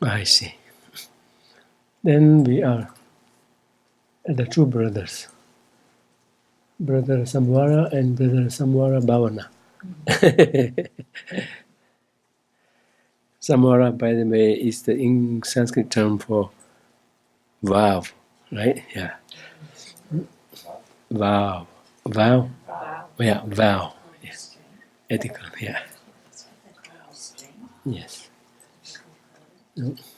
I see. Then we are the two brothers, Brother Samvara and Brother Samvara Bhavana. Samvara, by the way, is the in Sanskrit term for vow, right? Yeah. Vow. Vow? Yeah, vow. Yes. Ethical, yeah. Yes.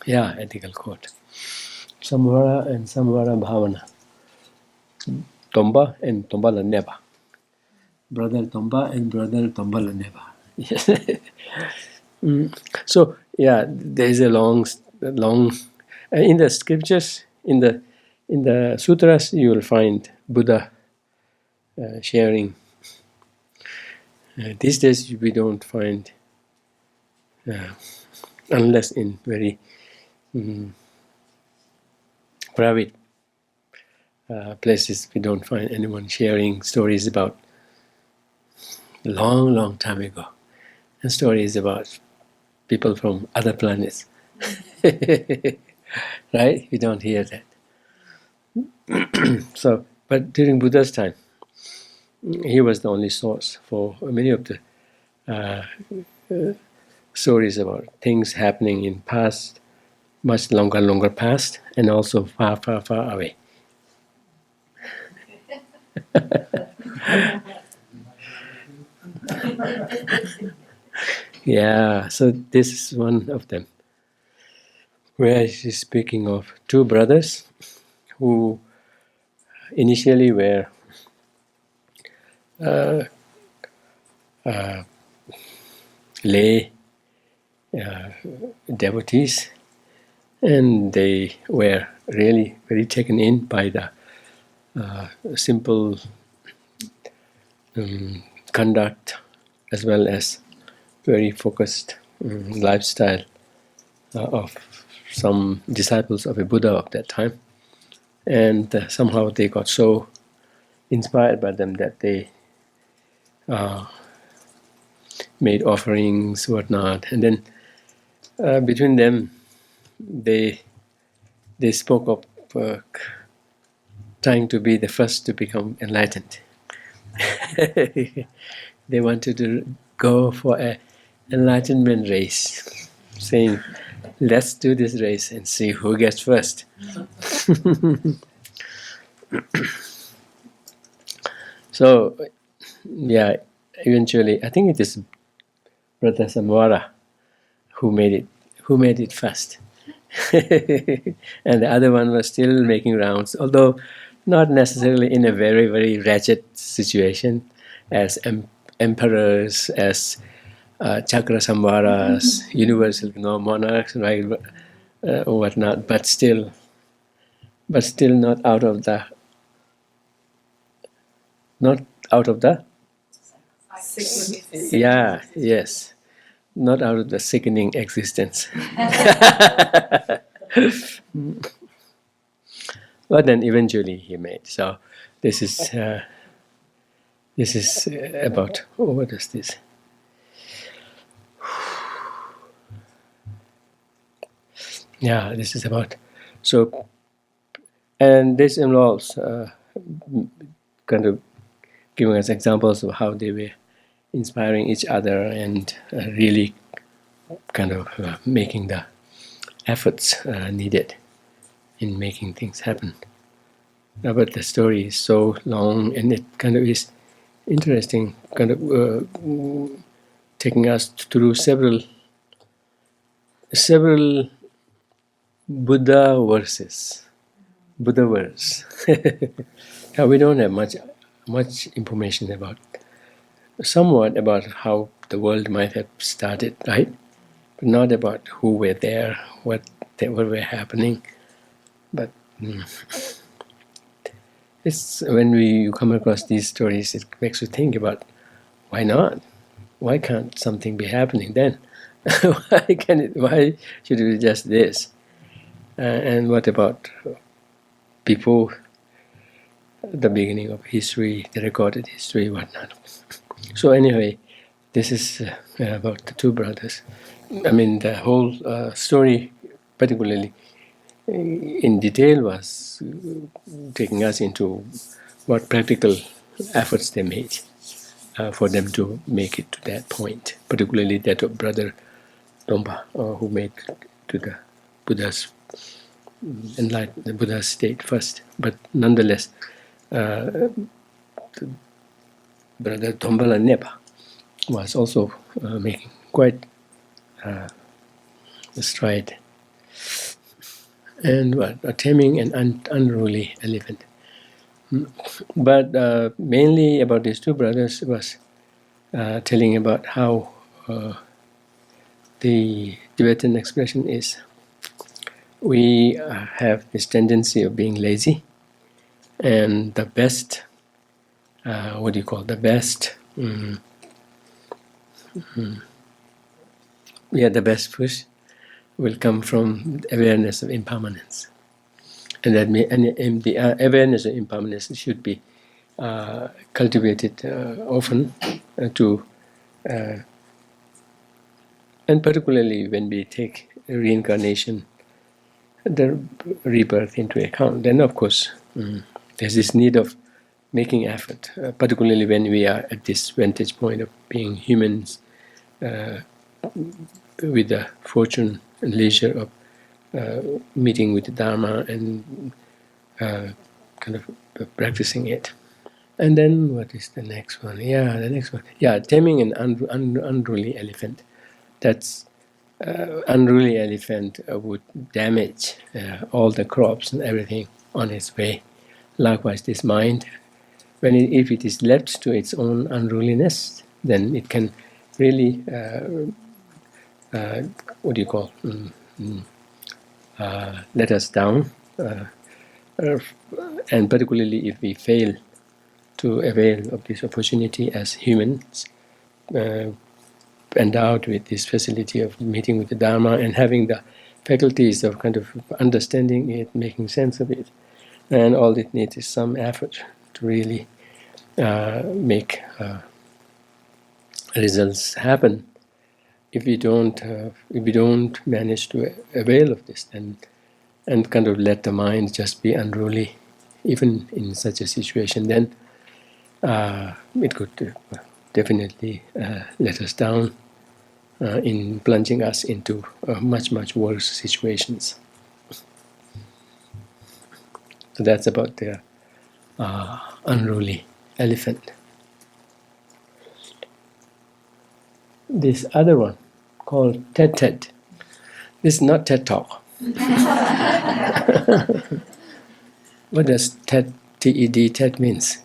Yeah, ethical code. Samvara and Samvara Bhavana. Tomba and Tomba Neba. Brother Tomba and Brother Tomba Neba. Yes. So, yeah, there is a long in the scriptures, in the sutras, you will find Buddha sharing. These days, we don't find, unless in very private places, we don't find anyone sharing stories about a long, long time ago, and stories about people from other planets. Right? We don't hear that. So, but during Buddha's time, he was the only source for many of the stories about things happening in past, much longer past, and also far, far, far away. Yeah, so this is one of them, where she's speaking of two brothers who initially were lay devotees, and they were really very taken in by the simple conduct as well as very focused lifestyle of some disciples of a Buddha of that time. And somehow they got so inspired by them that they made offerings, whatnot. And then between them, they spoke of trying to be the first to become enlightened. They wanted to go for an enlightenment race, saying, let's do this race and see who gets first. So, yeah, eventually, I think it is Brother Samvara who made it first. And the other one was still making rounds, although not necessarily in a very, very wretched situation as emperors, as chakra samvaras, universal monarchs, right, whatnot, but still not out of the yeah, yes, not out of the sickening existence. But then eventually he made. So this is about, what is this? Yeah, this is about, so, and this involves kind of giving us examples of how they were inspiring each other and really kind of making the efforts needed in making things happen. But the story is so long, and it kind of is interesting, kind of taking us through several Buddha verses, Buddha verse. Now, we don't have much information about, somewhat about how the world might have started, right? But not about who were there, what were happening. But it's when you come across these stories, it makes you think about, why not? Why can't something be happening then? Why should it be just this? And what about before the beginning of history, the recorded history, whatnot? So anyway, this is about the two brothers. I mean, the whole story particularly in detail, was taking us into what practical efforts they made for them to make it to that point, particularly that of Brother Tompa, who made to the Buddha's enlightened, the Buddha's state first. But nonetheless, Brother Tombala Nepa was also making quite a stride. And what? Taming an unruly elephant. But mainly about these two brothers was telling about how the Tibetan expression is, we have this tendency of being lazy, and the best, what do you call it? The best, the best push will come from awareness of impermanence. And that the awareness of impermanence should be cultivated often and particularly when we take reincarnation, the rebirth into account, then of course there's this need of making effort, particularly when we are at this vantage point of being humans with the fortune and leisure of meeting with the Dharma and kind of practicing it. And then what is the next one? The next one. Taming an unruly elephant. That's unruly elephant would damage all the crops and everything on its way. Likewise, this mind, if it is left to its own unruliness, then it can really, let us down. And particularly if we fail to avail of this opportunity as humans, endowed with this facility of meeting with the Dharma and having the faculties of kind of understanding it, making sense of it, and all it needs is some effort to really make results happen. If we don't manage to avail of this, then and kind of let the mind just be unruly, even in such a situation, then it could definitely let us down in plunging us into much, much worse situations. So that's about the unruly elephant. This other one, called TED TED. This is not TED Talk. What does TED, T-E-D, TED means?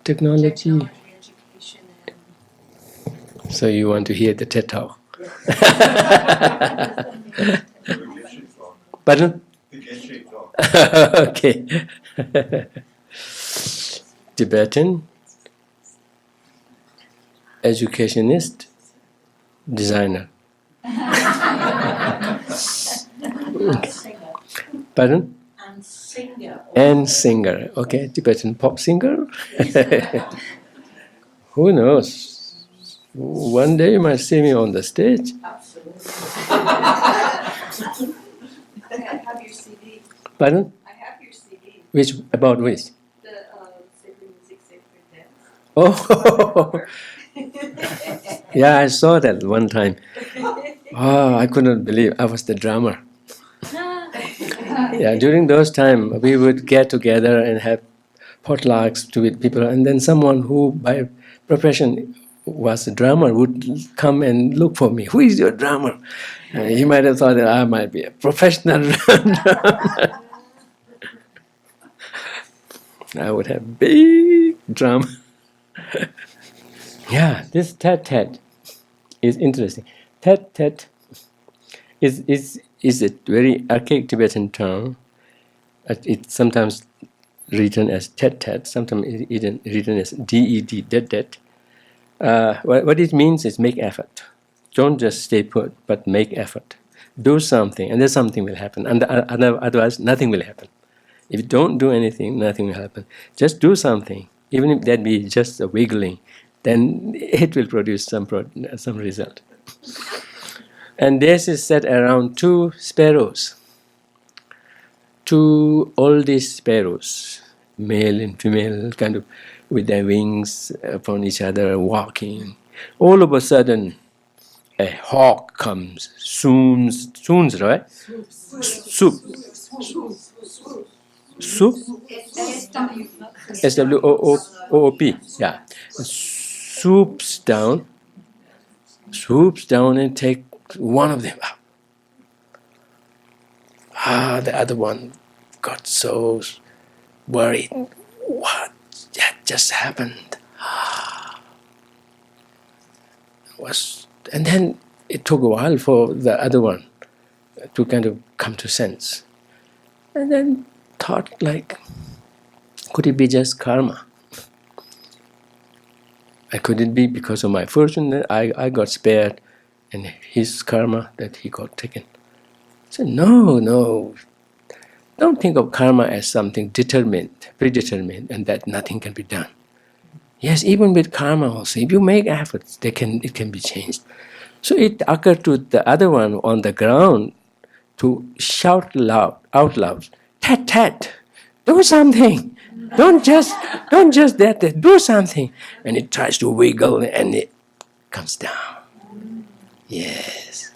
Technology. Education. So you want to hear the TED Talk? Pardon? The Geshe talk. Okay. Tibetan educationist designer. Pardon? And singer. And singer. Okay, Tibetan pop singer. Who knows? One day you might see me on the stage. Absolutely. I have your CD. Pardon? I have your CD. Which about which? The Sacred Music, Sacred Dance. Oh, yeah, I saw that one time. Oh, I couldn't believe I was the drummer. Yeah, during those times we would get together and have potlucks with people, and then someone who by profession was a drummer would come and look for me. Who is your drummer? He might have thought that I might be a professional drummer. I would have big drum. Yeah, this tet is interesting. Tet is a very archaic Tibetan term. It's sometimes written as tet, sometimes it's written as det. What it means is make effort. Don't just stay put, but make effort. Do something, and then something will happen. And otherwise, nothing will happen. If you don't do anything, nothing will happen. Just do something, even if that be just a wiggling, then it will produce some result. And this is set around two sparrows, two oldest sparrows, male and female, kind of with their wings upon each other, walking. All of a sudden, a hawk comes, zooms, right? Swoop. Swoop? S-W-O-O-P, yeah. Swoops down and take one of them up. The other one got so worried. What had just happened? And then it took a while for the other one to kind of come to sense. And then thought like, could it be just karma? Could it be because of my fortune that I got spared and his karma that he got taken? I said, no. Don't think of karma as something determined, predetermined, and that nothing can be done. Yes, even with karma also, if you make efforts, it can be changed. So it occurred to the other one on the ground to shout out loud, tat, do something. Don't just that, do something. And it tries to wiggle and it comes down. Yes.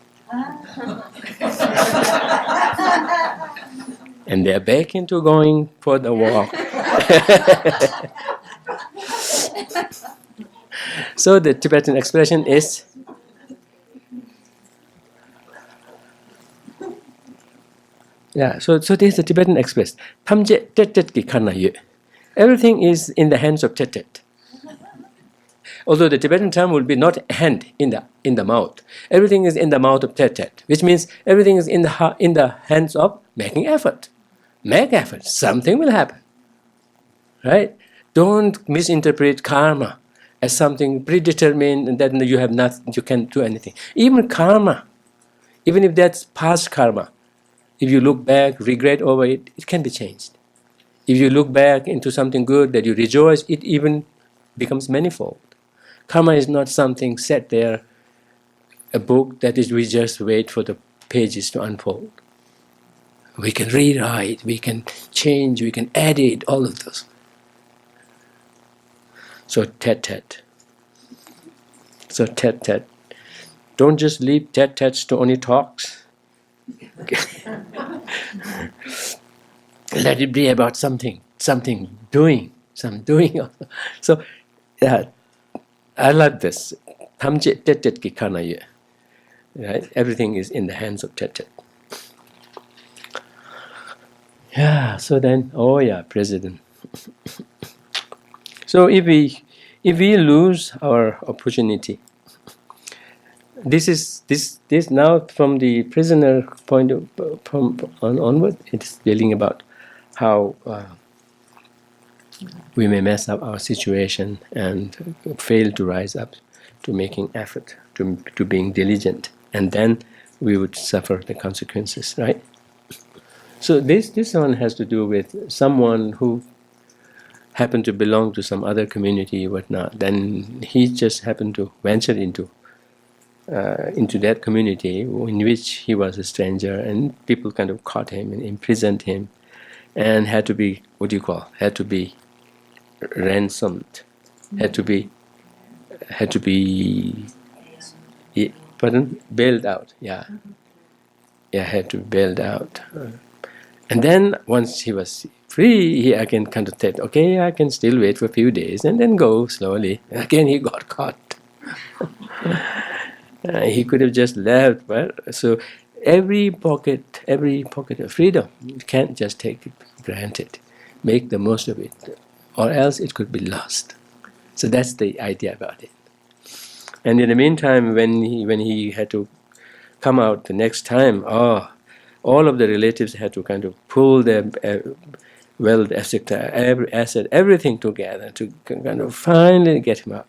And they're back into going for the walk. So the Tibetan expression is so this is the Tibetan expression. Tamje tet ki kana ye. Everything is in the hands of tet. Although the Tibetan term will be not hand in the mouth. Everything is in the mouth of tet, which means everything is in the hands of making effort. Make effort, something will happen. Right? Don't misinterpret karma as something predetermined and that you can't do anything. Even karma, even if that's past karma, if you look back, regret over it, it can be changed. If you look back into something good that you rejoice, it even becomes manifold. Karma is not something set there, a book that is we just wait for the pages to unfold. We can rewrite, we can change, we can edit, all of those. So tet. So tet. Don't just leave tet-tets to only talks. Let it be about something doing. So I like this. Tamje tet ki kana ye. Right? Everything is in the hands of tet. Yeah, so then, President. So if we lose our opportunity, this now from the prisoner point of onward, it's dealing about how we may mess up our situation and fail to rise up to making effort, to being diligent, and then we would suffer the consequences, right? So this one has to do with someone who happened to belong to some other community, whatnot. Then he just happened to venture into that community in which he was a stranger, and people kind of caught him and imprisoned him, and had to be ransomed, had to be bailed out. Had to be bailed out. And then once he was free, he again kind of said, okay, I can still wait for a few days and then go slowly. And again he got caught. He could have just left, but so every pocket of freedom, you can't just take it for granted. Make the most of it, or else it could be lost. So that's the idea about it. And in the meantime, when he had to come out the next time, all of the relatives had to kind of pull their wealth, everything together to kind of finally get him out.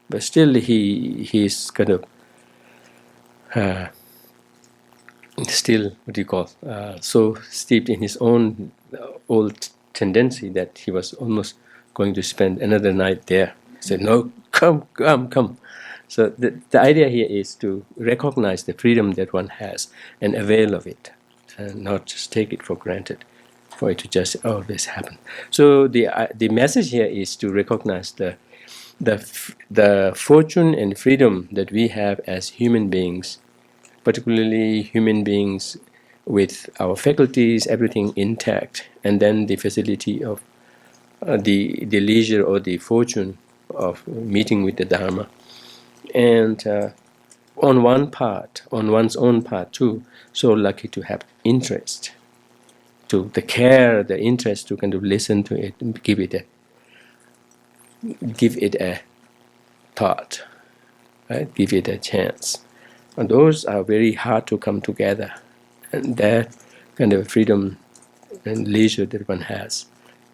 But still, he's kind of still so steeped in his own old tendency that he was almost going to spend another night there. He said, "No, come." So the idea here is to recognize the freedom that one has and avail of it, and not just take it for granted, for it to just always happen. So the message here is to recognize the fortune and freedom that we have as human beings, particularly human beings with our faculties, everything intact, and then the facility of the leisure or the fortune of meeting with the Dharma. And on one's own part too, so lucky to have interest, to the care, the interest to kind of listen to it, and give it a thought, right? Give it a chance. And those are very hard to come together. And that kind of freedom and leisure that one has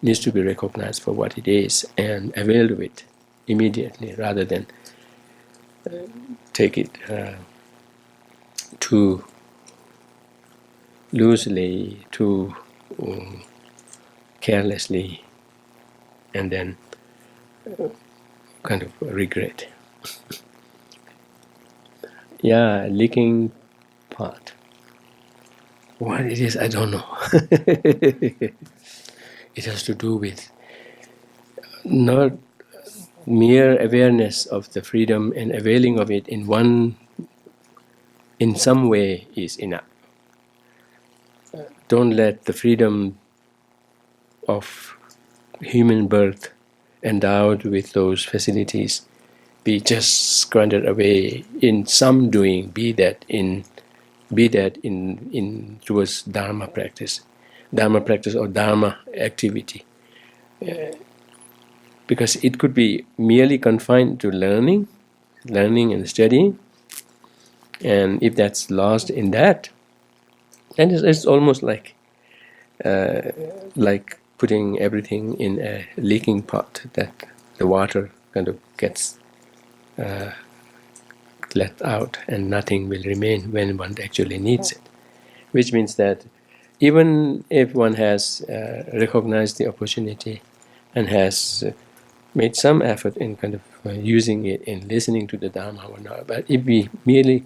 needs to be recognized for what it is and avail of it immediately, rather than take it too loosely, too carelessly, and then kind of regret. Yeah, leaking pot. What it is, I don't know. It has to do with not mere awareness of the freedom and availing of it in some way is enough. Don't let the freedom of human birth endowed with those facilities be just squandered away in some doing, be that in towards Dharma practice or Dharma activity, because it could be merely confined to learning and studying, and if that's lost in that, then it's almost like putting everything in a leaking pot, that the water kind of gets let out and nothing will remain when one actually needs it. Which means that even if one has recognized the opportunity and has made some effort in kind of using it in listening to the Dharma or not, but if we merely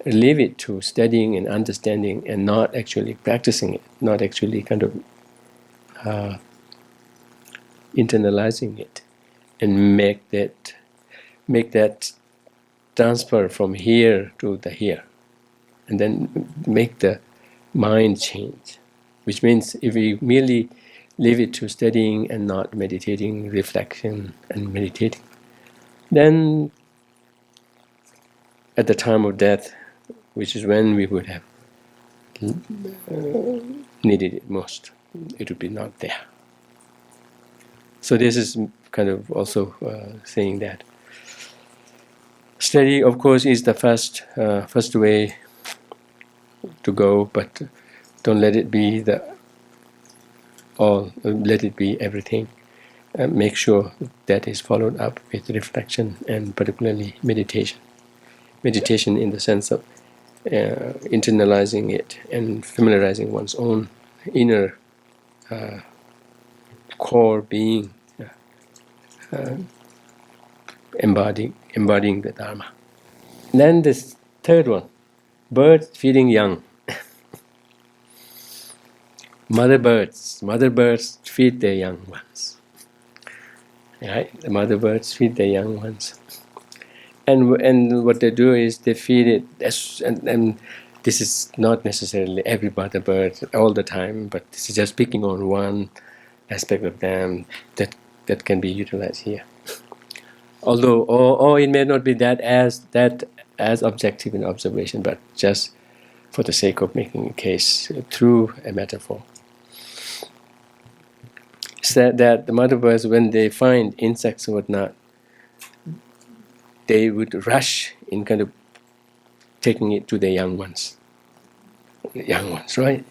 leave it to studying and understanding and not actually practicing it, not actually kind of internalizing it, and make that transfer from here to the here, and then make the mind change. Which means if we merely leave it to studying and not meditating, reflection and meditating, then at the time of death, which is when we would have needed it most, it would be not there. So this is kind of also saying that study, of course, is the first way to go, but don't let it be the all. Let it be everything. Make sure that is followed up with reflection and particularly meditation. Meditation in the sense of internalizing it and familiarizing one's own inner core being, embodying the Dharma. Then this third one, birds feeding young. Mother birds feed their young ones. Right? The mother birds feed their young ones. And what they do is they feed it, and this is not necessarily every mother bird all the time, but this is just picking on one aspect of them that can be utilized here. Although, or it may not be that as objective in observation, but just for the sake of making a case through a metaphor. Said that the mother birds, when they find insects or whatnot, they would rush in kind of taking it to the young ones. The young ones, right?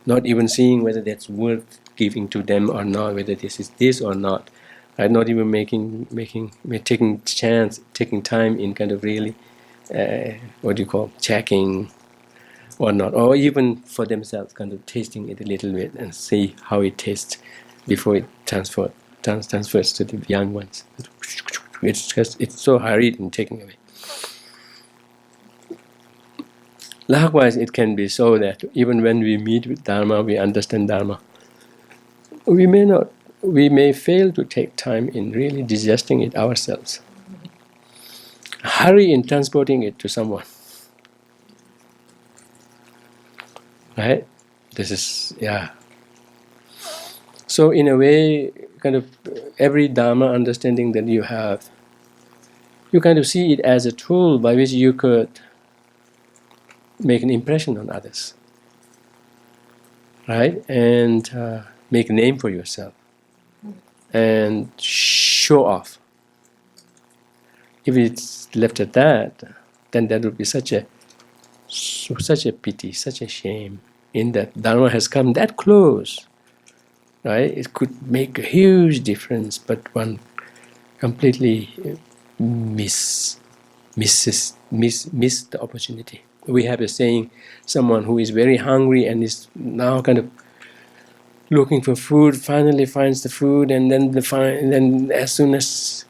Not even seeing whether that's worth giving to them or not, whether this is this or not. Right? Not even taking time in kind of really, checking or not, or even for themselves, kind of tasting it a little bit and see how it tastes before it transfers to the young ones. It's so hurried in taking away. Likewise, it can be so that even when we meet with Dharma, we understand Dharma. We may fail to take time in really digesting it ourselves. Hurry in transporting it to someone. Right? This is, yeah. So in a way, kind of every Dharma understanding that you have, you kind of see it as a tool by which you could make an impression on others, right? And make a name for yourself and show off. If it's left at that, then that would be such a pity, such a shame. In that Dharma has come that close, right? It could make a huge difference, but one completely miss the opportunity. We have a saying: someone who is very hungry and is now kind of looking for food finally finds the food, and then as soon as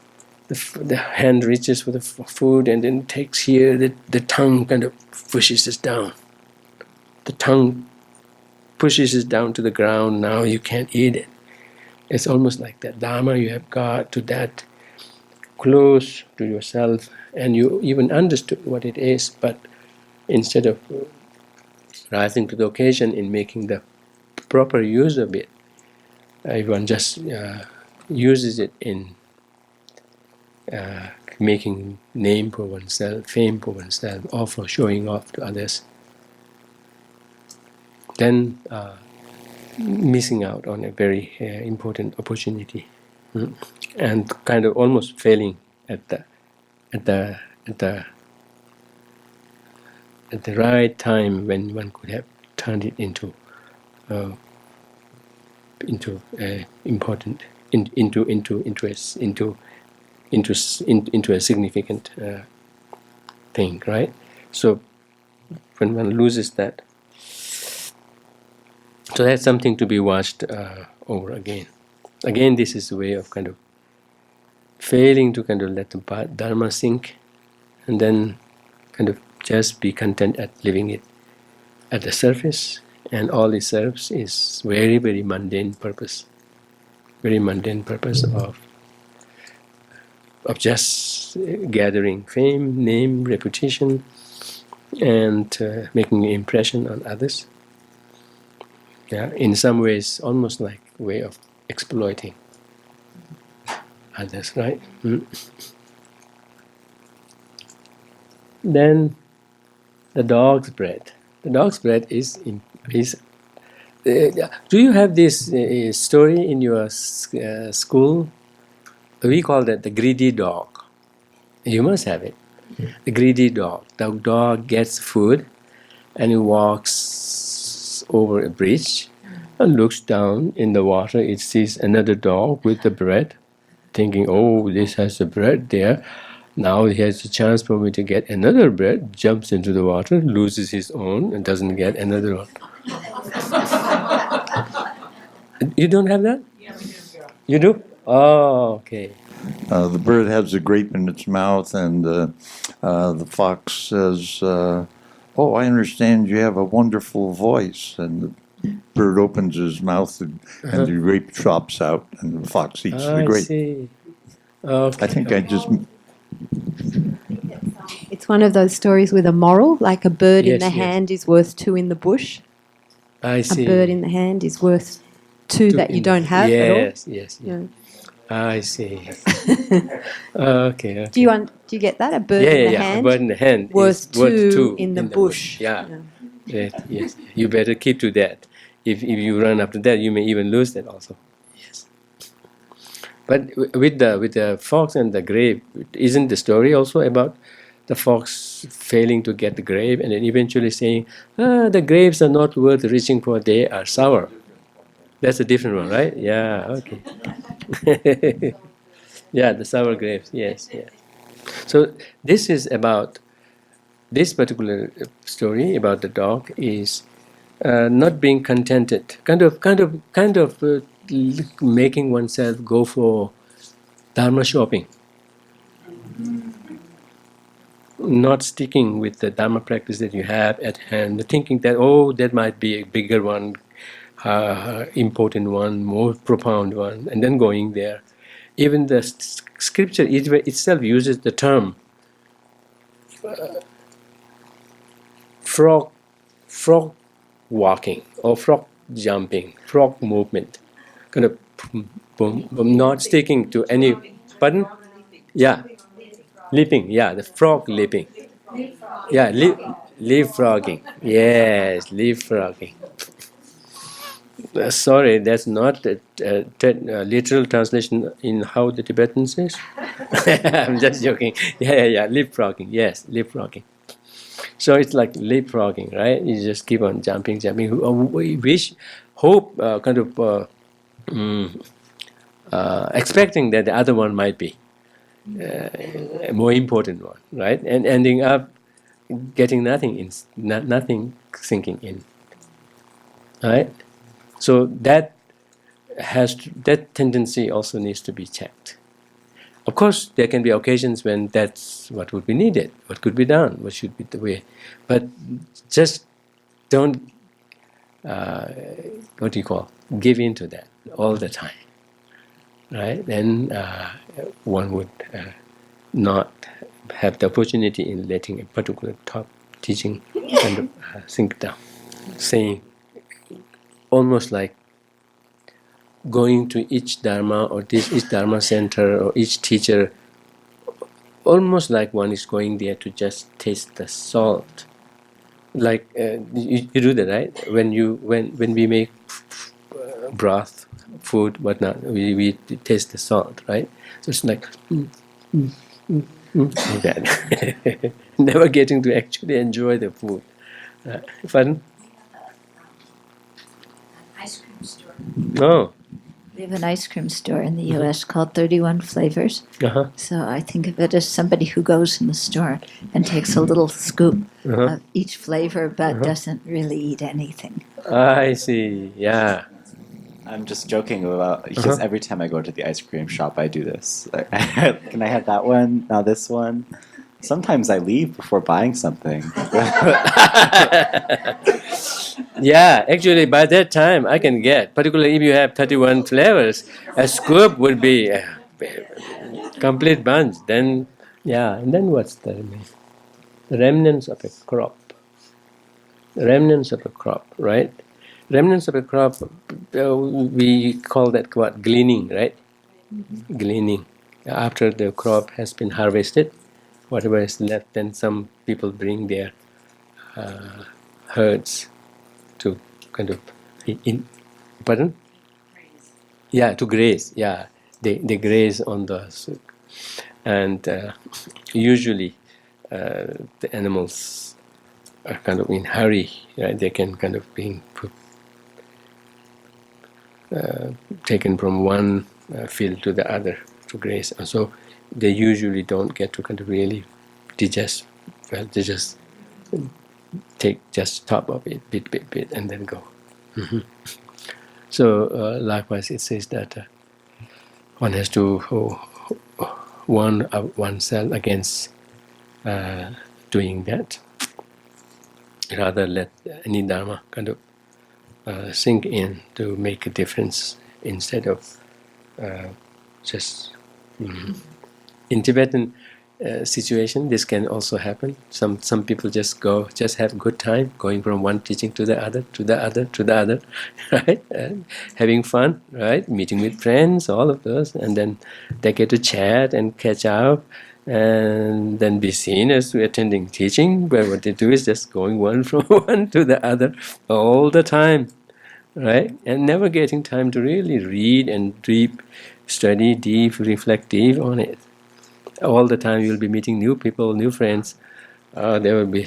the hand reaches for the food and then takes here, the tongue kind of pushes it down. The tongue pushes it down to the ground. Now you can't eat it. It's almost like that. Dharma, you have got to that close to yourself, and you even understood what it is, but instead of rising to the occasion in making the proper use of it, everyone just uses it in making name for oneself, fame for oneself, or for showing off to others. Then missing out on a very important opportunity, and kind of almost failing at the right time when one could have turned it into important into a significant thing, right? So when one loses that, so that's something to be watched over again. Again, this is a way of kind of failing to kind of let the Dharma sink, and then kind of just be content at living it at the surface, and all it serves is very, very mundane purpose. Very mundane purpose of just gathering fame, name, reputation, and making an impression on others. Yeah, in some ways, almost like a way of exploiting others, right? Then the dog's bread. The dog's bread is. Do you have this story in your school? We call that the greedy dog. You must have it. The greedy dog. The dog gets food and he walks over a bridge and looks down in the water. It sees another dog with the bread, thinking, oh, this has the bread there. Now he has a chance for me to get another bread, jumps into the water, loses his own, and doesn't get another one. You don't have that? Yeah, we do. You do? Oh, okay. The bird has a grape in its mouth, and the fox says, oh, I understand you have a wonderful voice. And the bird opens his mouth, and the grape drops out, and the fox eats the I grape. see. Okay. I think I just... It's one of those stories with a moral, like a bird in Yes, the yes. hand is worth two in the bush. I see. A bird in the hand is worth two that you don't have at all. Yes. Yeah. I see. Okay. Do you get that? A bird in the hand A bird in the hand worth is worth two in the bush. Yeah. Yes. You better keep to that. If you run after that, you may even lose that also. Yes. But with the fox and the grape, isn't the story also about the fox failing to get the grape and then eventually saying, the grapes are not worth reaching for, they are sour. That's a different one, right? Yeah, okay. Yeah, the sour grapes, yes. So this is about, this particular story about the dog is not being contented, kind of making oneself go for Dharma shopping. not sticking with the Dharma practice that you have at hand, thinking that, oh, that might be a bigger one, important one, more profound one, and then going there. Even the scripture itself uses the term frog, frog walking or frog jumping, frog movement, kind of boom, boom, not sticking to any. Pardon? Yeah, leaping. Yeah, the frog leaping. Yeah, leapfrogging. Yes, leapfrogging. Sorry, that's not a literal translation in how the Tibetan says. I'm just joking. Yeah. Leapfrogging. Yes, leapfrogging. So it's like leapfrogging, right? You just keep on jumping. We wish, hope, expecting that the other one might be a more important one, right? And ending up getting nothing in, nothing sinking in, right? So that that tendency also needs to be checked. Of course, there can be occasions when that's what would be needed, what could be done, what should be the way, but just don't what do you call, give in to that all the time, right? Then one would not have the opportunity in letting a particular top teaching kind of sink down. Saying almost like going to each Dharma or each Dharma center or each teacher, almost like one is going there to just taste the salt. Like you do that, right? When we make broth, food, whatnot, we taste the salt, right? So it's like like that. Never getting to actually enjoy the food. Pardon? Ice cream store. Oh. We have an ice cream store in the U.S. called 31 Flavors. Uh-huh. So I think of it as somebody who goes in the store and takes a little scoop of each flavor but doesn't really eat anything. I see. Yeah. I'm just joking about because every time I go to the ice cream shop, I do this. Like, can I have that one? Now this one. Sometimes I leave before buying something. Yeah, actually, by that time, I can get, particularly if you have 31 flavors, a scoop would be a complete bunch. Then, yeah, and then what's the remaining? The remnants of a crop. The remnants of a crop, right? Remnants of a crop, we call that what? Gleaning, right? Gleaning. After the crop has been harvested, whatever is left, then some people bring their herds to kind of pardon? Yeah, to graze. Yeah, they graze on the and usually the animals are kind of in hurry, right? They can kind of being taken from one field to the other to graze, and so they usually don't get to kind of really digest. Well, they just take just top of it, bit, and then go. So likewise, it says that one has to warn oneself against doing that. Rather, let any dharma kind of sink in to make a difference instead of just. In Tibetan situation, this can also happen. Some people just have a good time, going from one teaching to the other, right? And having fun, right? Meeting with friends, all of those, and then they get to chat and catch up, and then be seen as attending teaching. But what they do is just going one from one to the other all the time, right? And never getting time to really read and study deep, reflect deep on it. All the time you'll be meeting new people, new friends. There will be.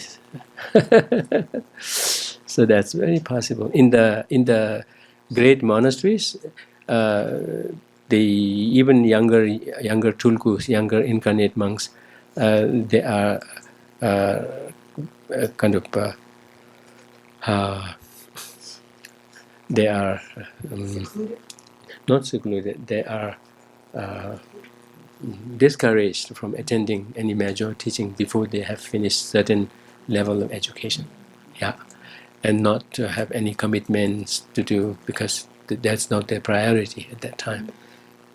So that's very possible. In the great monasteries, the even younger tulkus, younger incarnate monks, they are kind of they are not secluded. They are discouraged from attending any major teaching before they have finished certain level of education. Yeah, and not to have any commitments to do because that's not their priority at that time.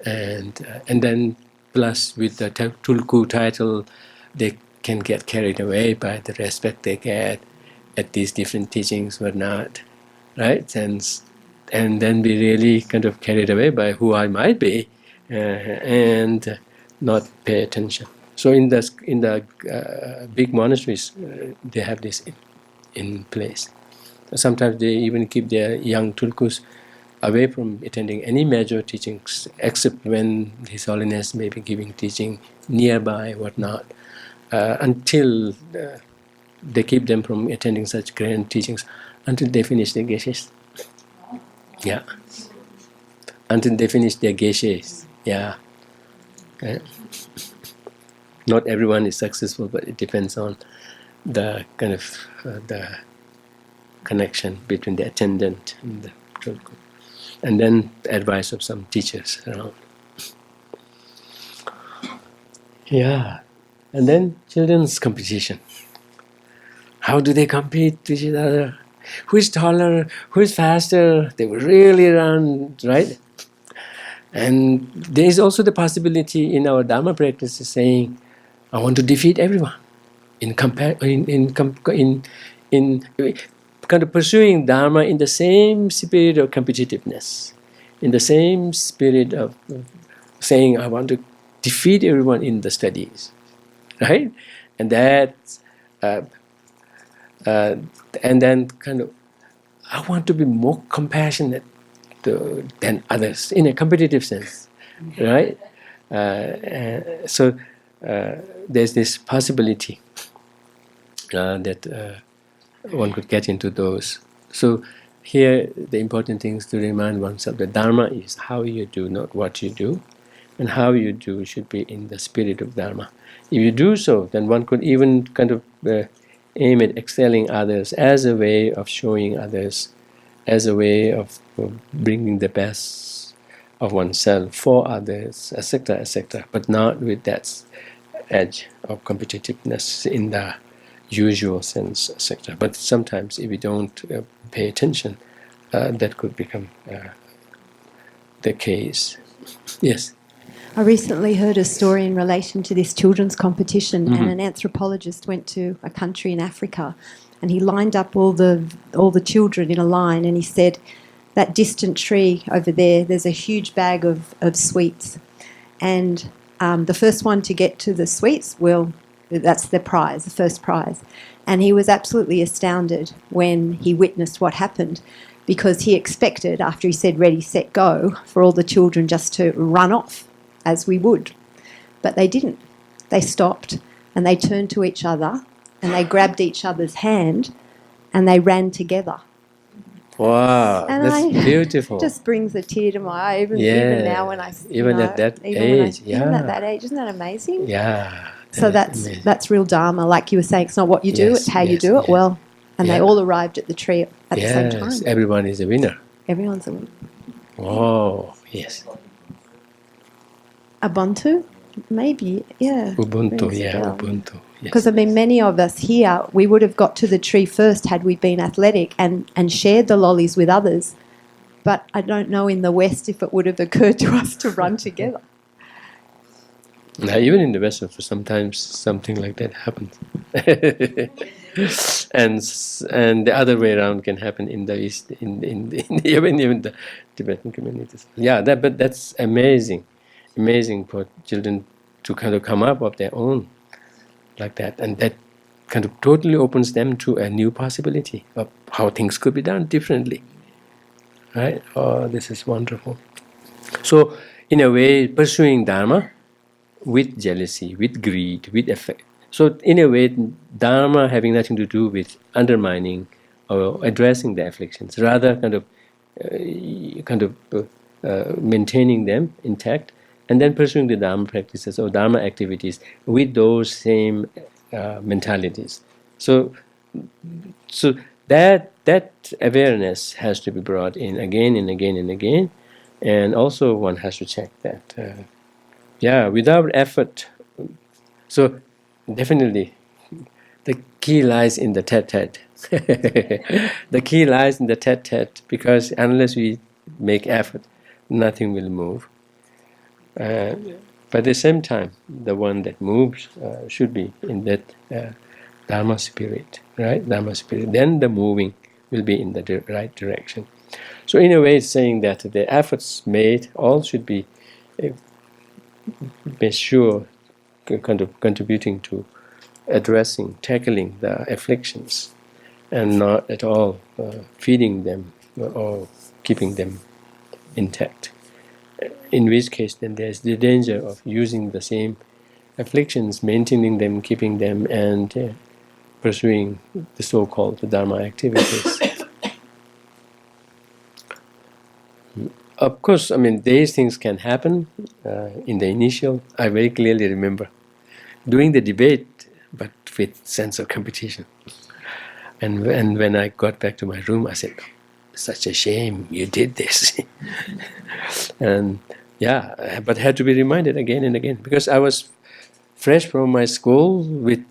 And then plus with the Tulku title, they can get carried away by the respect they get at these different teachings or not, right? And then be really kind of carried away by who I might be, and not pay attention. So in the big monasteries, they have this in place. Sometimes they even keep their young tulkus away from attending any major teachings, except when His Holiness may be giving teaching nearby, whatnot, until they keep them from attending such grand teachings until they finish their geshes. Yeah. Until they finish their geshes. Yeah. Okay. Not everyone is successful, but it depends on the kind of the connection between the attendant and the tulku. And then the advice of some teachers around. Yeah. And then children's competition. How do they compete with each other? Who is taller? Who is faster? They will really run, right? And there is also the possibility in our Dharma practice of saying, I want to defeat everyone. In kind of pursuing Dharma in the same spirit of competitiveness, in the same spirit of saying, I want to defeat everyone in the studies, right? And that, and then kind of, I want to be more compassionate than others in a competitive sense, right? So there's this possibility that one could get into those. So here the important thing is to remind oneself that Dharma is how you do, not what you do, and how you do should be in the spirit of Dharma. If you do so, then one could even kind of aim at excelling others as a way of showing others, as a way of bringing the best of oneself for others, etc., etc., but not with that edge of competitiveness in the usual sense, etc. But sometimes if we don't pay attention, that could become the case. Yes? I recently heard a story in relation to this children's competition, and an anthropologist went to a country in Africa, and he lined up all the children in a line, and he said, that distant tree over there, there's a huge bag of sweets, and the first one to get to the sweets, well, that's the prize, the first prize. And he was absolutely astounded when he witnessed what happened, because he expected, after he said ready, set, go, for all the children just to run off, as we would. But they didn't. They stopped, and they turned to each other, and they grabbed each other's hand, and they ran together. Wow, And that's beautiful. Just brings a tear to my eye, even now when I even at that age, even at that age, isn't that amazing? Yeah. So that's real Dharma, like you were saying. It's not what you do; Yes, it's how you yes, do it. yes. Well, and they Yeah. all arrived at the tree at the same time. Yes, everyone is a winner. Everyone's a winner. Oh, yes. Ubuntu, maybe, yeah. Ubuntu, Rings a yeah, bell. Ubuntu. Because, Yes. I mean, many of us here, we would have got to the tree first had we been athletic and shared the lollies with others. But I don't know in the West if it would have occurred to us to run together. Now, even in the West, sometimes something like that happens. and the other way around can happen in the East, even the Tibetan communities. Yeah, but that's amazing for children to kind of come up of their own like that, and that kind of totally opens them to a new possibility of how things could be done differently. Right? Oh, this is wonderful. So, in a way, pursuing Dharma with jealousy, with greed, with affect. So, in a way, Dharma having nothing to do with undermining or addressing the afflictions, rather kind of maintaining them intact, and then pursuing the Dharma practices or Dharma activities with those same mentalities. So that awareness has to be brought in again and again and again, and also one has to check that Yeah, without effort. So definitely, the key lies in the tete-tete. The key lies in the tete-tete, because unless we make effort, nothing will move. But at the same time, the one that moves should be in that Dharma spirit, right? Dharma spirit. Then the moving will be in the right direction. So in a way, it's saying that the efforts made all should be sure kind of contributing to addressing, tackling the afflictions, and not at all feeding them or keeping them intact. In which case, then there's the danger of using the same afflictions, maintaining them, keeping them, and pursuing the so-called Dharma activities. Of course, I mean, these things can happen in the initial. I very clearly remember doing the debate, but with sense of competition. And when I got back to my room, I said, such a shame you did this. And yeah, but had to be reminded again and again, because I was fresh from my school with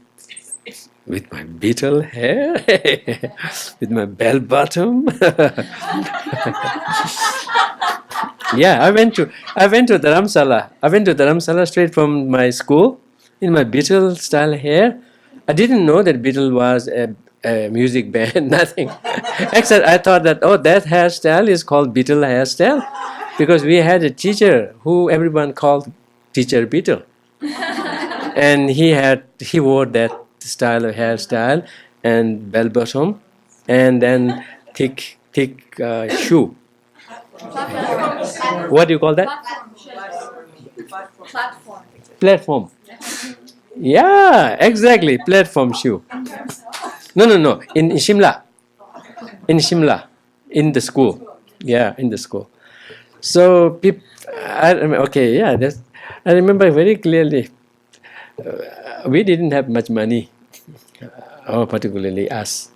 my beetle hair, with my bell bottom. Yeah, I went to Dharamsala. I went to Dharamsala straight from my school in my Beatle style hair. I didn't know that Beatle was a music band, nothing. Except I thought that, oh, that hairstyle is called Beatle hairstyle, because we had a teacher who everyone called Teacher Beatle. And he wore that style of hairstyle and bell bottom, and then thick shoe. What do you call that? Platform. Yeah, exactly. Platform shoe. No. In Shimla. In Shimla. In the school. Yeah, in the school. So I remember very clearly. We didn't have much money, particularly us.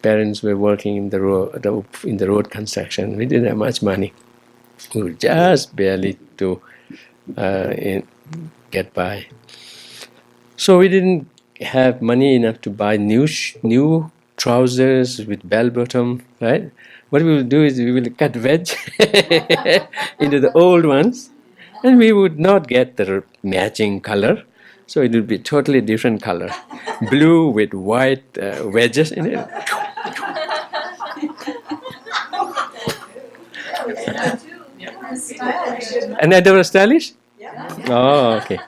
Parents were working in the road construction. We didn't have much money. We were just barely to get by. So we didn't have money enough to buy new trousers with bell bottom, right? What we will do is we will cut wedge into the old ones, and we would not get the matching color. So it would be totally different color, blue with white wedges in it. And they were stylish? Oh, okay.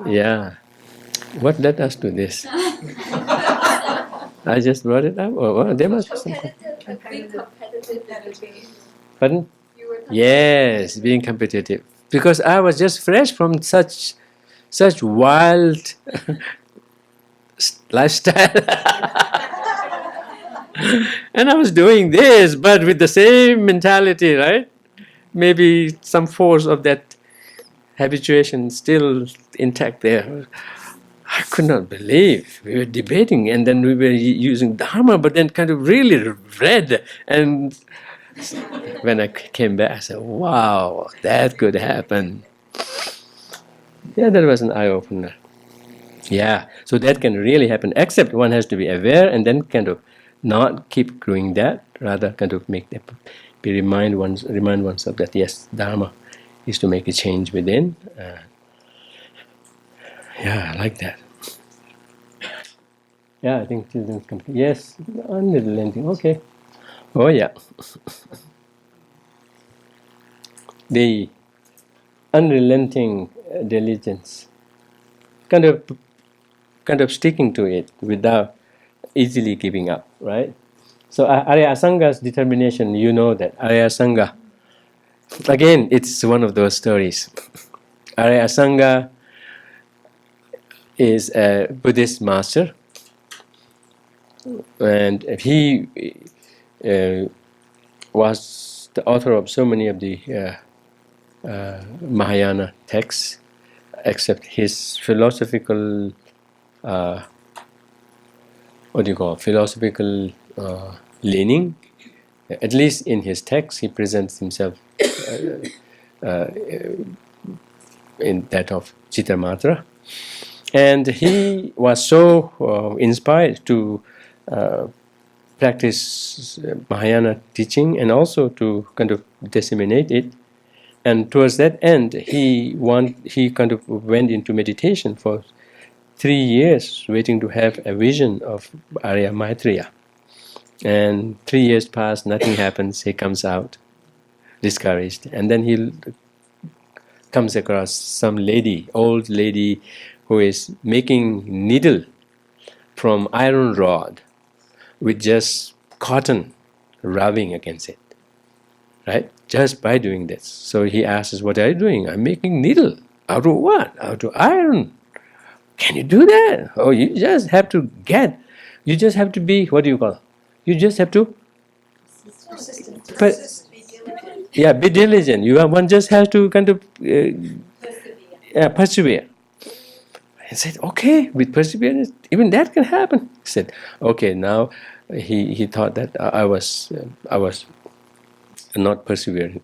Yeah. What led us to this? I just brought it up? Or there must be something. Pardon? Yes, being competitive. Because I was just fresh from such wild lifestyle. And I was doing this, but with the same mentality, right? Maybe some force of that habituation still intact there. I could not believe we were debating, and then we were using Dharma, but then kind of really read. And when I came back, I said, wow, that could happen. Yeah, that was an eye-opener. Yeah, so that can really happen, except one has to be aware and then kind of not keep doing that, rather kind of remind oneself that yes, Dharma is to make a change within. Yeah, I like that. Yeah, I think children's complete. Yes, unrelenting. Okay. Oh yeah. The unrelenting diligence, kind of sticking to it without easily giving up, right? So Arya Asanga's determination, you know that. Arya Asanga, again, it's one of those stories. Arya Asanga is a Buddhist master, and he was the author of so many of the Mahayana texts, except his philosophical philosophical leaning. At least in his text, he presents himself in that of Chittamatra. And he was so inspired to practice Mahayana teaching and also to kind of disseminate it. And towards that end, he kind of went into meditation for 3 years, waiting to have a vision of Arya Maitreya. And 3 years passed, nothing happens. He comes out, discouraged, and then he comes across some lady, old lady, who is making needle from iron rod with just cotton rubbing against it, right? Just by doing this. So he asks, what are you doing? I'm making needle. Out of what? Out of iron. Can you do that? Oh, you just have to be, what do you call it? You just have to be diligent. One just has to kind of persevere. I said, okay, with perseverance, even that can happen. He said, okay, now he thought that I was not persevering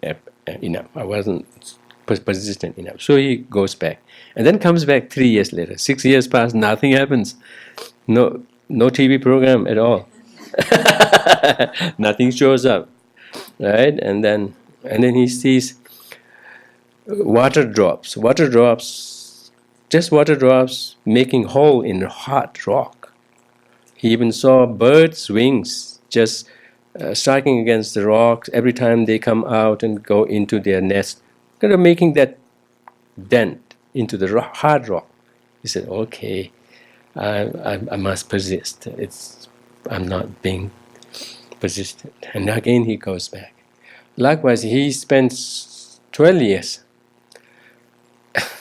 enough. I wasn't persistent enough. So he goes back, and then comes back 3 years later. 6 years pass, nothing happens. No TV program at all. Nothing shows up, right? And then he sees water drops, making hole in hot rock. He even saw birds' wings just striking against the rocks every time they come out and go into their nest, kind of making that dent into the hard rock. He said, okay, I must persist. I'm not being persistent. And again he goes back. Likewise, he spends 12 years.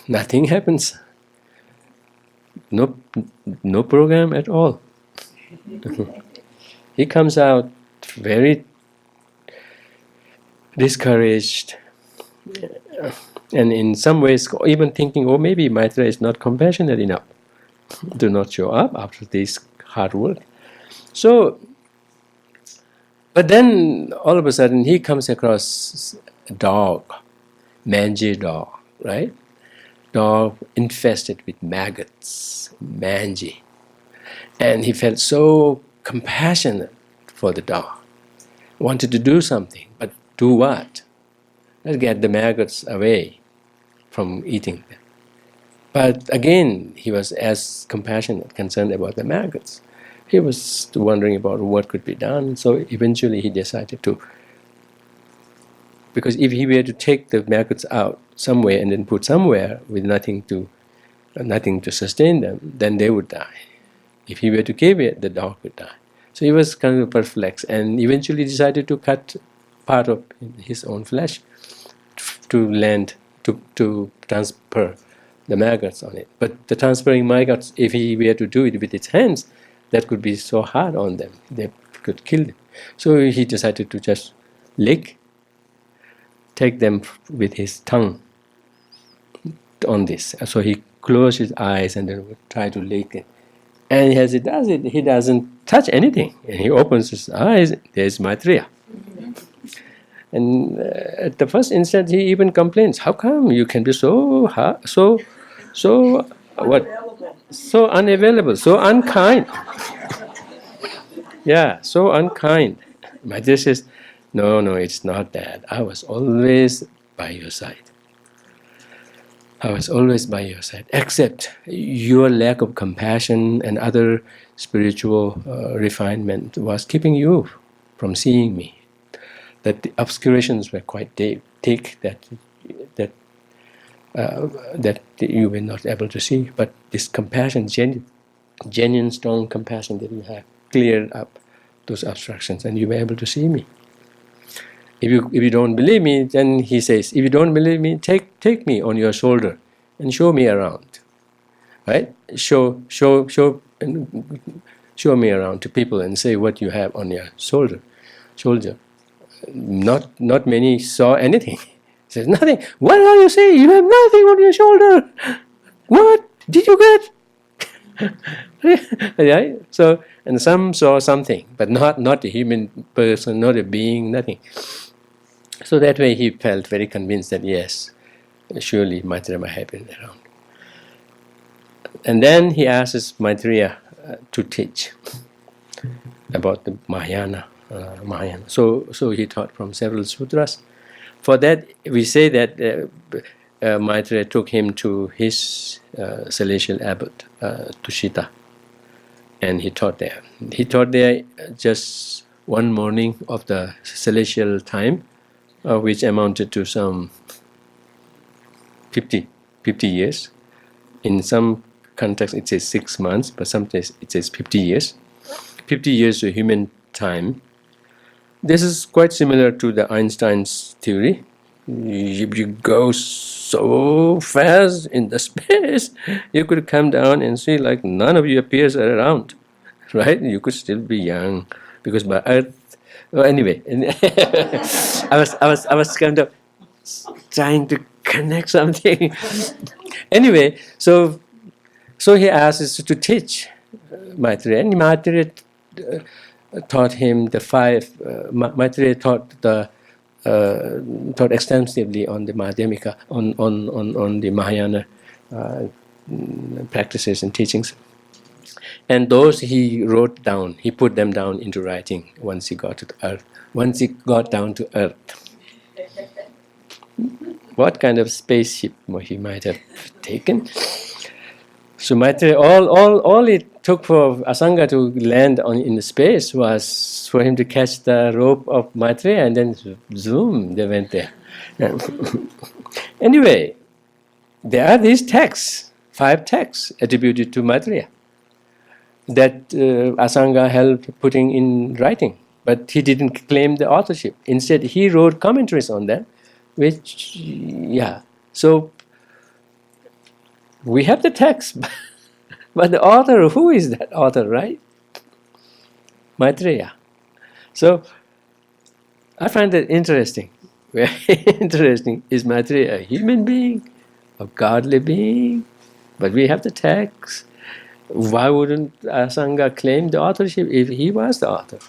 Nothing happens. No program at all. He comes out very discouraged, and in some ways even thinking, oh, maybe Maitreya is not compassionate enough to not show up after this hard work. So, but then all of a sudden he comes across a dog, mangy dog, right? Dog infested with maggots, mangy. And he felt so compassionate for the dog. Wanted to do something, but do what? Let's get the maggots away from eating them. But again, he was as compassionate, concerned about the maggots. He was wondering about what could be done, so eventually he decided to, because if he were to take the maggots out somewhere and then put somewhere with nothing to sustain them, then they would die. If he were to keep it, the dog would die. So he was kind of perplexed, and eventually decided to cut part of his own flesh to transfer the maggots on it. But the transferring maggots, if he were to do it with his hands, that could be so hard on them, they could kill them. So he decided to just take them with his tongue on this. So he closed his eyes and then would try to lick it. And as he does it, he doesn't touch anything. And he opens his eyes, there's Maitreya. And at the first instant, he even complains, how come you can be so unavailable, so unkind? Yeah, so unkind. Maitreya says, no, it's not that. I was always by your side. I was always by your side, except your lack of compassion and other spiritual refinement was keeping you from seeing me. That the obscurations were quite thick that you were not able to see. But this compassion, genuine, strong compassion that you have, cleared up those obstructions, and you were able to see me. If you don't believe me, then he says, if you don't believe me, take me on your shoulder and show me around, right? Show me around to people and say what you have on your shoulder. Not many saw anything. He says, nothing. What are you saying? You have nothing on your shoulder. What did you get? Right? So, and some saw something, but not a human person, not a being, nothing. So that way he felt very convinced that yes, surely Maitreya might have been around. And then he asks Maitreya to teach about the Mahayana. So he taught from several sutras. For that, we say that Maitreya took him to his celestial abbot, Tushita, and he taught there. He taught there just one morning of the celestial time, which amounted to some 50 years. In some context, it says 6 months, but sometimes it says 50 years. 50 years to human time. This is quite similar to the Einstein's theory. You go so fast in the space, you could come down and see like none of your peers are around, right? You could still be young, because by Earth. Well, anyway, I was kind of trying to connect something. Anyway, so he asked us to teach Maitreya, and Maitreya taught him the five. Maitreya taught extensively on the Madhyamika, on the Mahayana practices and teachings, and those he wrote down. He put them down into writing once he got to the earth. Once he got down to earth, what kind of spaceship he might have taken? So Maitreya, all it took for Asanga to land in the space was for him to catch the rope of Maitreya, and then zoom, they went there. Anyway, there are these texts, 5 texts attributed to Maitreya that Asanga helped putting in writing, but he didn't claim the authorship. Instead, he wrote commentaries on them, which, yeah. So we have the text, but the author, who is that author, right? Maitreya. So I find that interesting. Very interesting. Is Maitreya a human being, a godly being? But we have the text. Why wouldn't Asanga claim the authorship if he was the author?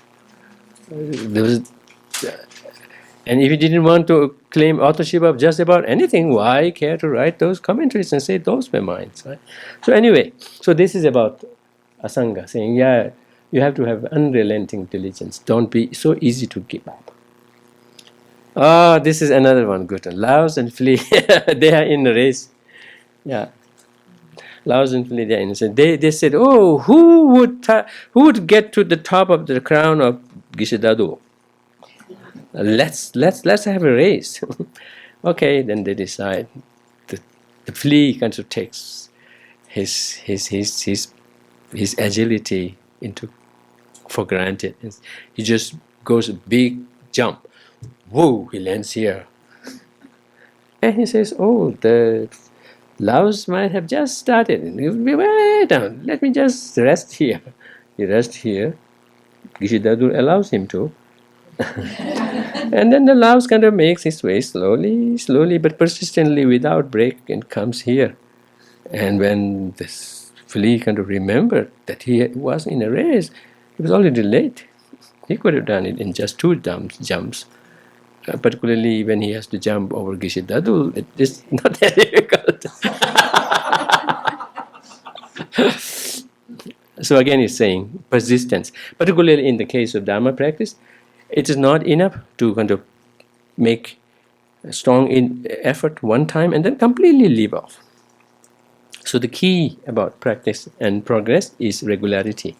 And if he didn't want to claim authorship of just about anything, why care to write those commentaries and say those were mine? Right? So anyway, so this is about Asanga saying, yeah, you have to have unrelenting diligence. Don't be so easy to give up. Ah, this is another one, good one. Laos and flee, they are in a race. Yeah. Laos and flee, they are in a race. They said, oh, who would get to the top of the crown of Geshe Dadul? Let's have a race. Okay, then they decide. The flea kind of takes his agility for granted. He just goes a big jump. Whoa! He lands here, and he says, "Oh, the Laos might have just started. Wait down. Let me just rest here." He rests here. Geshe Dadul allows him to. And then the Laos kind of makes his way slowly but persistently without break and comes here. And when this flea kind of remembered that he was in a race, he was already late. He could have done it in just 2 jumps. Particularly when he has to jump over Geshe Dadul, it is not that difficult. So again, he's saying persistence. Particularly in the case of Dharma practice, it is not enough to kind of make a strong effort one time and then completely leave off. So the key about practice and progress is regularity,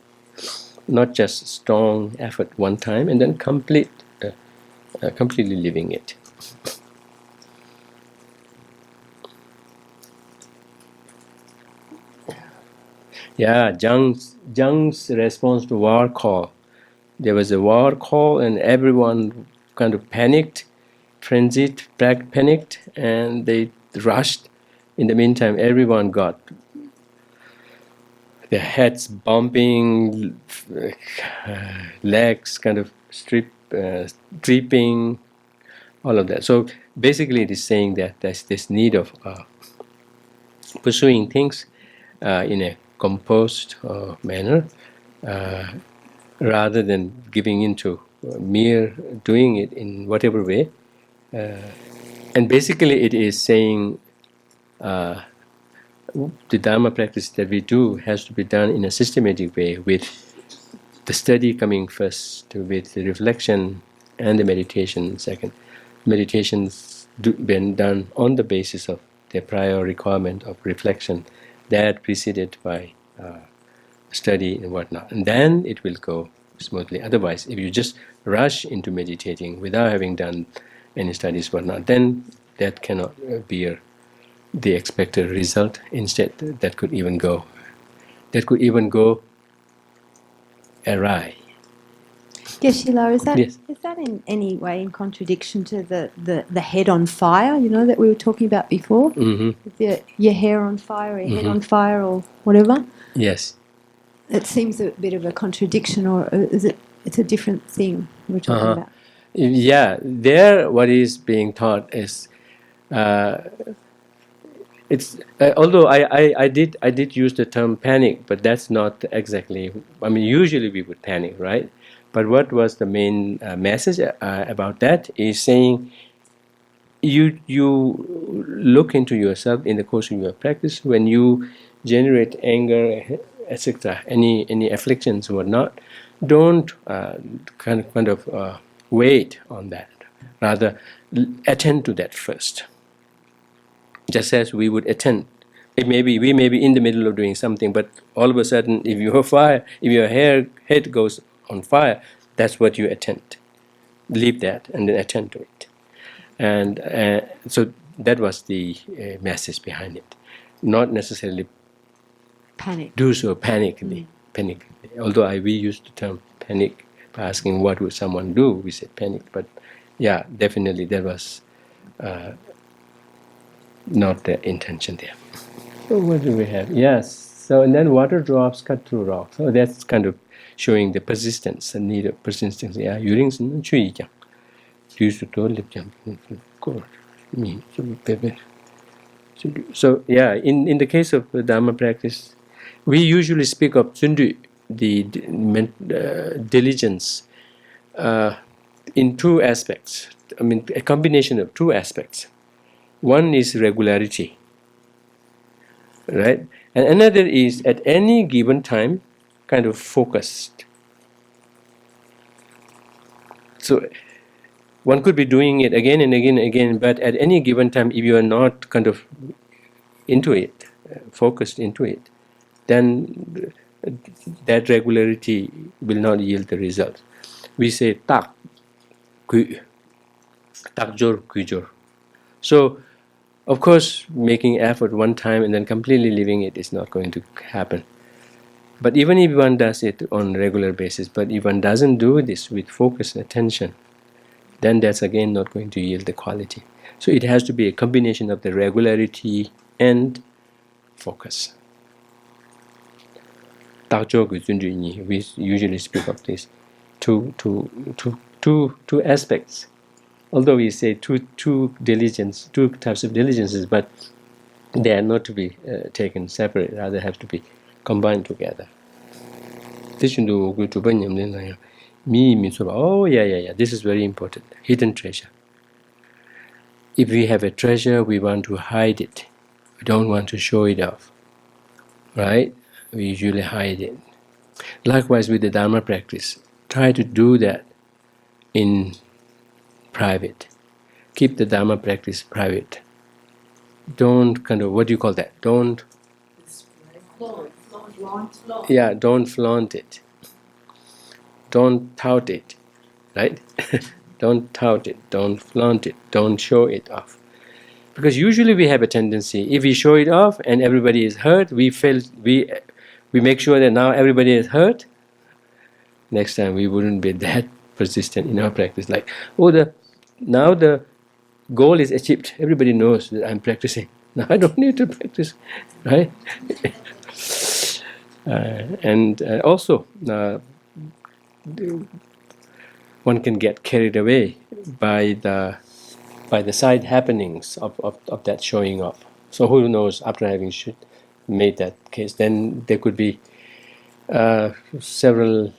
not just strong effort one time and then completely leaving it. Yeah, Zhang's response to war call. There was a war call and everyone kind of panicked, panicked, and they rushed. In the meantime, everyone got their heads bumping, legs kind of dripping, all of that. So basically it is saying that there's this need of pursuing things in a composed manner, rather than giving into mere doing it in whatever way, And basically it is saying the Dharma practice that we do has to be done in a systematic way, with the study coming first, with the reflection and the meditation second. Meditations been done on the basis of the prior requirement of reflection, that preceded by study and whatnot, and then it will go smoothly. Otherwise, if you just rush into meditating without having done any studies, whatnot, then that cannot bear the expected result. Instead, that could even go awry. Geshe-la, Yes. is that in any way in contradiction to the head on fire, that we were talking about before? Mm-hmm. Your hair on fire, or your head on fire, or whatever? Yes. It seems a bit of a contradiction, or is it? It's a different thing we're talking about. Yeah, there what is being taught is it's although I did use the term panic, but that's not exactly. I mean, usually we would panic, right? But what was the main message about that is saying you look into yourself in the course of your practice. When you generate anger, etc., any afflictions or whatnot, don't kind of wait on that. Rather, attend to that first. Just as we would attend. We may be in the middle of doing something, but all of a sudden, if your head goes on fire, that's what you attend. Leave that and then attend to it. And so that was the message behind it. Not necessarily Panic. do so panically. Although we used the term panic by asking what would someone do, we said panic. But yeah, definitely that was not the intention there. So what do we have? Yes. So and then water drops cut through rocks. So that's kind of showing the persistence, the need of persistence. Yeah, 유링스 추이장. 뒤수 돌립장. So yeah, in the case of the Dharma practice, we usually speak of sundu, the diligence, in two aspects. I mean, a combination of two aspects. One is regularity, right? And another is at any given time, kind of focused. So one could be doing it again and again and again, but at any given time, if you are not kind of into it, focused into it, then that regularity will not yield the result. We say tak, takjor, kujor. So, of course, making effort one time and then completely leaving it is not going to happen. But even if one does it on a regular basis, but if one doesn't do this with focused attention, then that's again not going to yield the quality. So it has to be a combination of the regularity and focus. We usually speak of these two aspects. Although we say two types of diligences, but they are not to be taken separate, rather have to be combined together. Oh yeah, this is very important. Hidden treasure. If we have a treasure, we want to hide it. We don't want to show it off, right? We usually hide it. Likewise with the Dharma practice, try to do that in private. Keep the Dharma practice private. Don't kind of, what do you call that? Don't flaunt it. Don't tout it, right? Don't tout it, don't flaunt it, don't show it off. Because usually we have a tendency, if we show it off and everybody is hurt, we make sure that now everybody is hurt. Next time we wouldn't be that persistent in our practice. Like, now the goal is achieved. Everybody knows that I'm practicing. Now I don't need to practice, right? And also, one can get carried away by the side happenings of that showing off. So who knows, after having made that case, then there could be several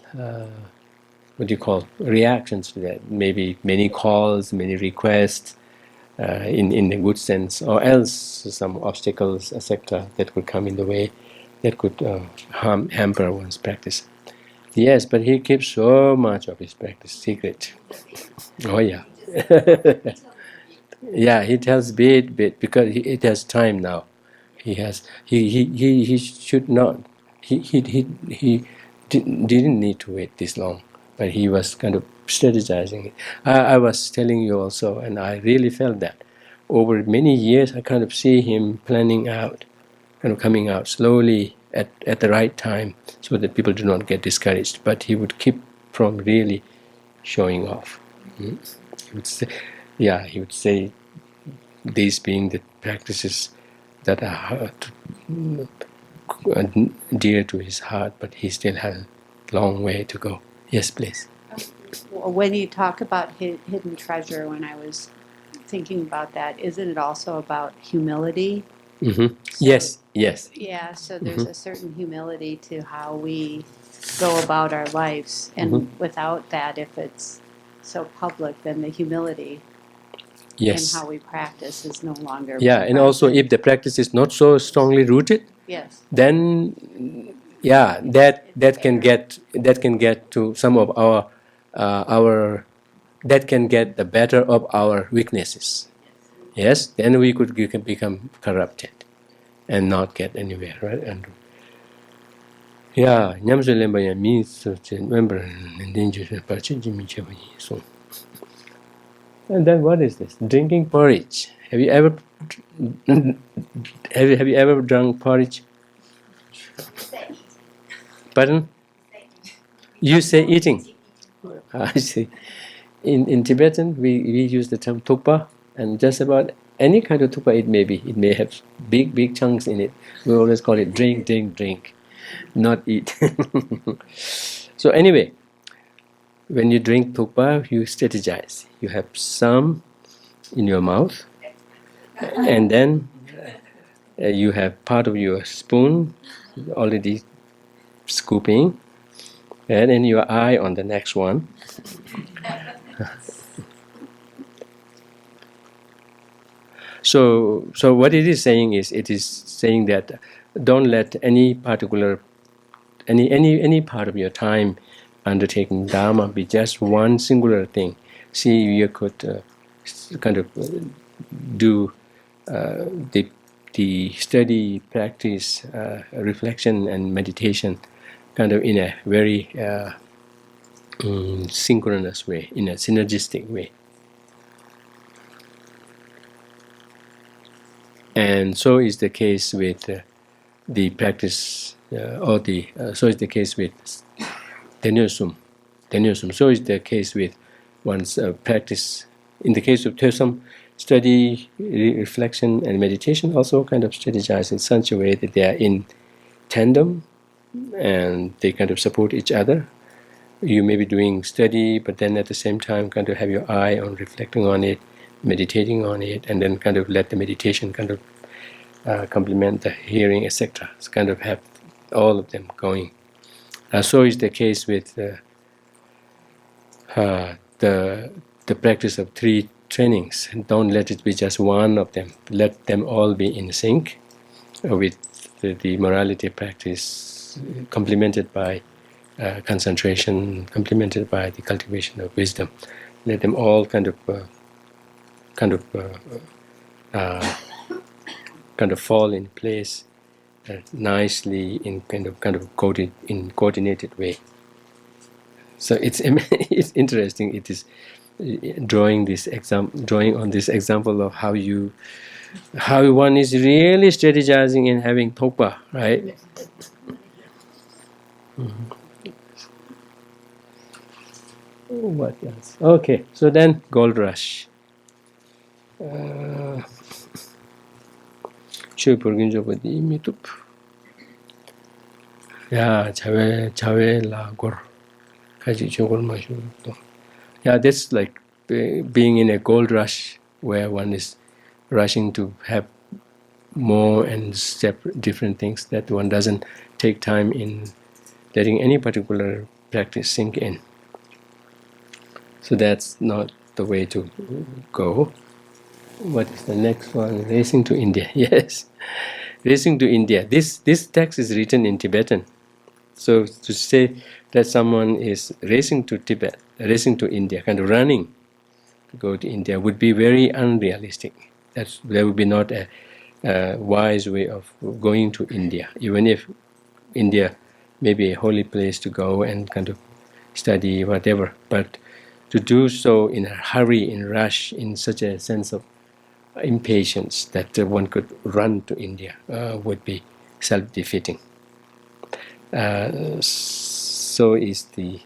what do you call, reactions to that. Maybe many calls, many requests, in a good sense, or else some obstacles, etc., that could come in the way, that could hamper one's practice. Yes, but he keeps so much of his practice secret. Oh yeah. Yeah, he tells bit because it has time now. He should not. He didn't need to wait this long, but he was kind of strategizing it. I was telling you also, and I really felt that over many years I kind of see him planning out, kind of coming out slowly at the right time, so that people do not get discouraged. But he would keep from really showing off. He would say, yeah, he would say, these being the practices that are dear to his heart, but he still has a long way to go. Yes, please. When you talk about hidden treasure, when I was thinking about that, isn't it also about humility? Mm-hmm. Yes, yes. Yeah, so there's a certain humility to how we go about our lives. And without that, if it's so public, then the humility Yes. in how we practice is no longer Yeah, and also if the practice is not so strongly rooted, yes, then yeah, that can get to some of our that can get the better of our weaknesses. Yes, then you can become corrupted and not get anywhere, right? And yeah, nyamzulemba means to remember and danger so. And then what is this? Drinking porridge. Have you ever have you ever drunk porridge? Pardon? You say eating. I see. In Tibetan, we use the term tupa, and just about any kind of tupa it may be. It may have big chunks in it. We always call it drink, not eat. So anyway, when you drink tupa, you strategize. You have some in your mouth, and then you have part of your spoon already scooping, and then your eye on the next one. So what it is saying is, it is saying that don't let any particular any part of your time undertaking Dharma be just one singular thing. See, you could kind of do the study, practice, reflection, and meditation, kind of in a very synchronous way, in a synergistic way. And so is the case with the practice, so is the case with Tenyosum. So is the case with one's practice. In the case of Tenyosum, study, reflection, and meditation also kind of strategize in such a way that they are in tandem and they kind of support each other. You may be doing study, but then at the same time kind of have your eye on reflecting on it, meditating on it, and then kind of let the meditation kind of complement the hearing, etc. So kind of have all of them going. So is the case with the practice of 3 trainings. Don't let it be just one of them. Let them all be in sync with the morality practice, complemented by concentration, complemented by the cultivation of wisdom. Let them all kind of fall in place nicely in kind of coordinated way. So it's interesting. It is drawing on this example of how one is really strategizing and having topa, right? What else? Okay, so then gold rush. Yeah, yeah, that's like being in a gold rush where one is rushing to have more and different things, that one doesn't take time in letting any particular practice sink in. So that's not the way to go. What is the next one? Racing to India. Yes, racing to India. This text is written in Tibetan. So to say that someone is racing to Tibet, racing to India, kind of running to go to India, would be very unrealistic. That would be not a wise way of going to India, even if India may be a holy place to go and kind of study whatever. But to do so in a hurry, in rush, in such a sense of impatience that one could run to India would be self-defeating. So is the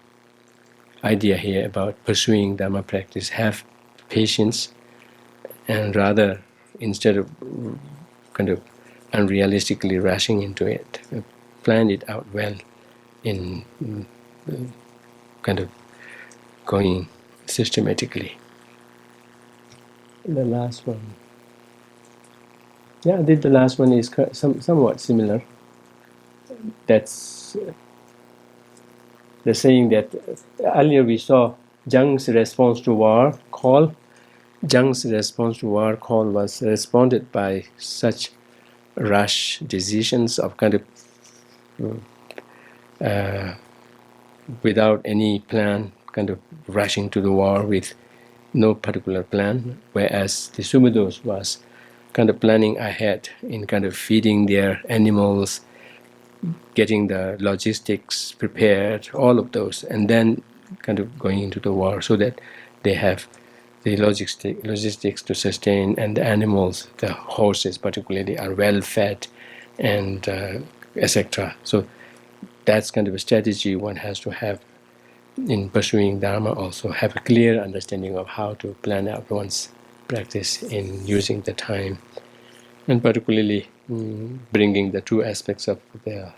idea here about pursuing Dharma practice. Have patience, and rather, instead of kind of unrealistically rushing into it, plan it out well in kind of going systematically. The last one. Yeah, the last one is somewhat similar. That's the saying that earlier we saw Zhang's response to war call. Zhang's response to war call was responded by such rash decisions of kind of without any plan, kind of rushing to the war with no particular plan, whereas the Subudos was kind of planning ahead in kind of feeding their animals, getting the logistics prepared, all of those, and then kind of going into the war so that they have the logistics to sustain, and the animals, the horses particularly, are well fed, and etc. So that's kind of a strategy one has to have in pursuing Dharma. Also have a clear understanding of how to plan out one's practice in using the time, and particularly bringing the two aspects of the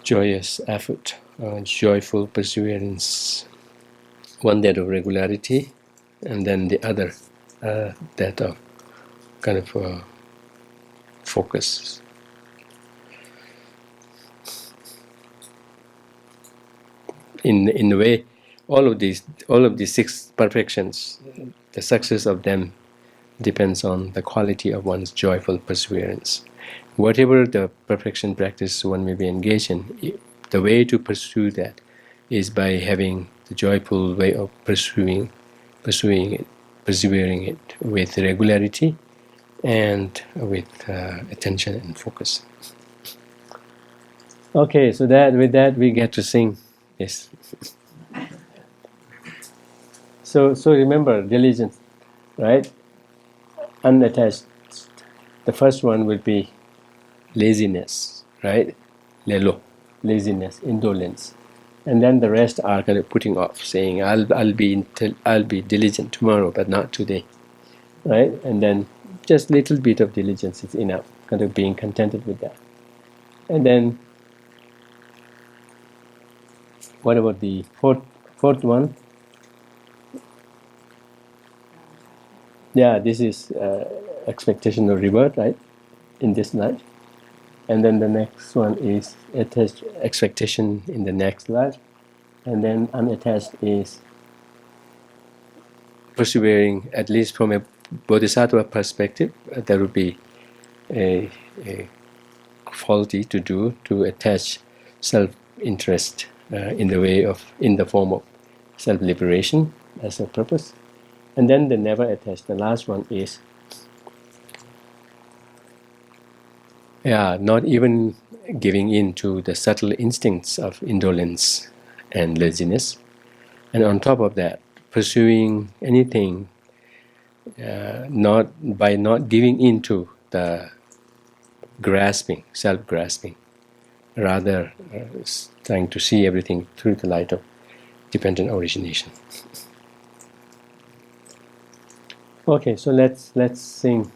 joyous effort, joyful perseverance, one that of regularity, and then the other that of kind of focus. In a way, all of these six perfections, the success of them depends on the quality of one's joyful perseverance. Whatever the perfection practice one may be engaged in, the way to pursue that is by having the joyful way of pursuing it, persevering it with regularity and with attention and focus. Okay, so with that we get to sing. Yes. So remember diligence, right? Unattached. The first one will be laziness, right? Lelo, laziness, indolence, and then the rest are kind of putting off, saying I'll be diligent tomorrow, but not today, right? And then just little bit of diligence is enough, kind of being contented with that. And then what about the fourth one? Yeah, this is expectation of reward, right? In this life. And then the next one is attached expectation in the next life. And then unattached is persevering, at least from a bodhisattva perspective. That would be a faulty to do, to attach self-interest in the form of self-liberation as a purpose. And then the never attached, the last one is not even giving in to the subtle instincts of indolence and laziness. And on top of that, pursuing anything not giving in to the grasping, self-grasping, rather trying to see everything through the light of dependent origination. Okay, so let's sing.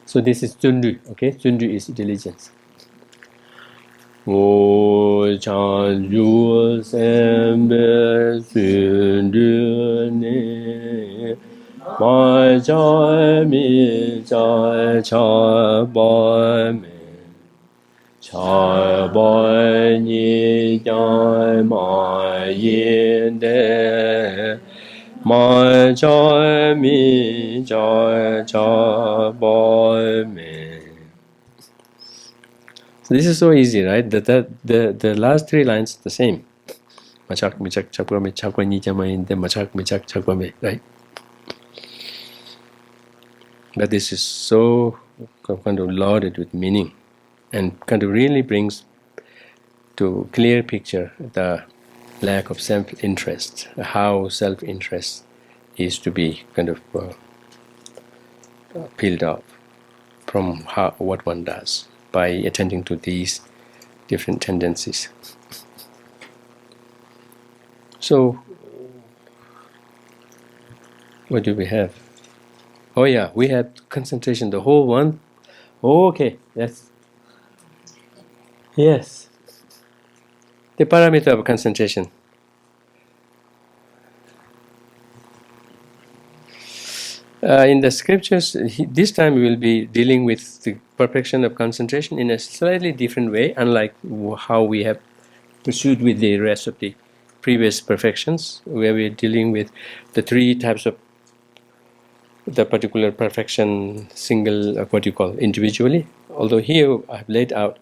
So this is Zundu, okay? Zundu is diligence. O chan ju sembe Zundu ne ma cha mi cha cha ba me Chai boy ni jai ma yin de ma chai mi chai chai boy me. So this is so easy, right? The last three lines the same. Machak michak chakwa me chakwa ni jama yin de machak michak chakwa me, right? But this is so kind of loaded with meaning and kind of really brings to clear picture the lack of self-interest, how self-interest is to be kind of peeled off from what one does by attending to these different tendencies. So, what do we have? Oh yeah, we had concentration, the whole one. Oh, okay, that's, yes. The parameter of concentration. In the scriptures, this time we will be dealing with the perfection of concentration in a slightly different way, unlike how we have pursued with the rest of the previous perfections, where we're dealing with the three types of the particular perfection, single, what you call, individually. Although here I've laid out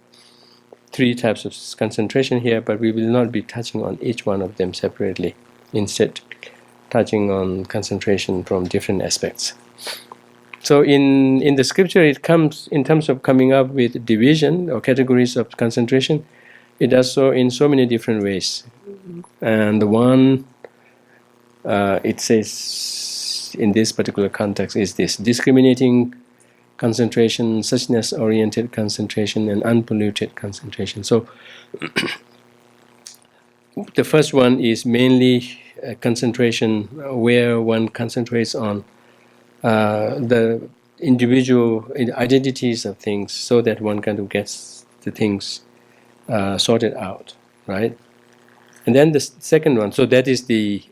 three types of concentration here, but we will not be touching on each one of them separately. Instead, touching on concentration from different aspects. So in the scripture, it comes in terms of coming up with division or categories of concentration. It does so in so many different ways. And the one it says in this particular context is this: discriminating concentration, suchness-oriented concentration, and unpolluted concentration. So the first one is mainly concentration where one concentrates on the individual identities of things so that one kind of gets the things sorted out, right? And then the second one, so that is the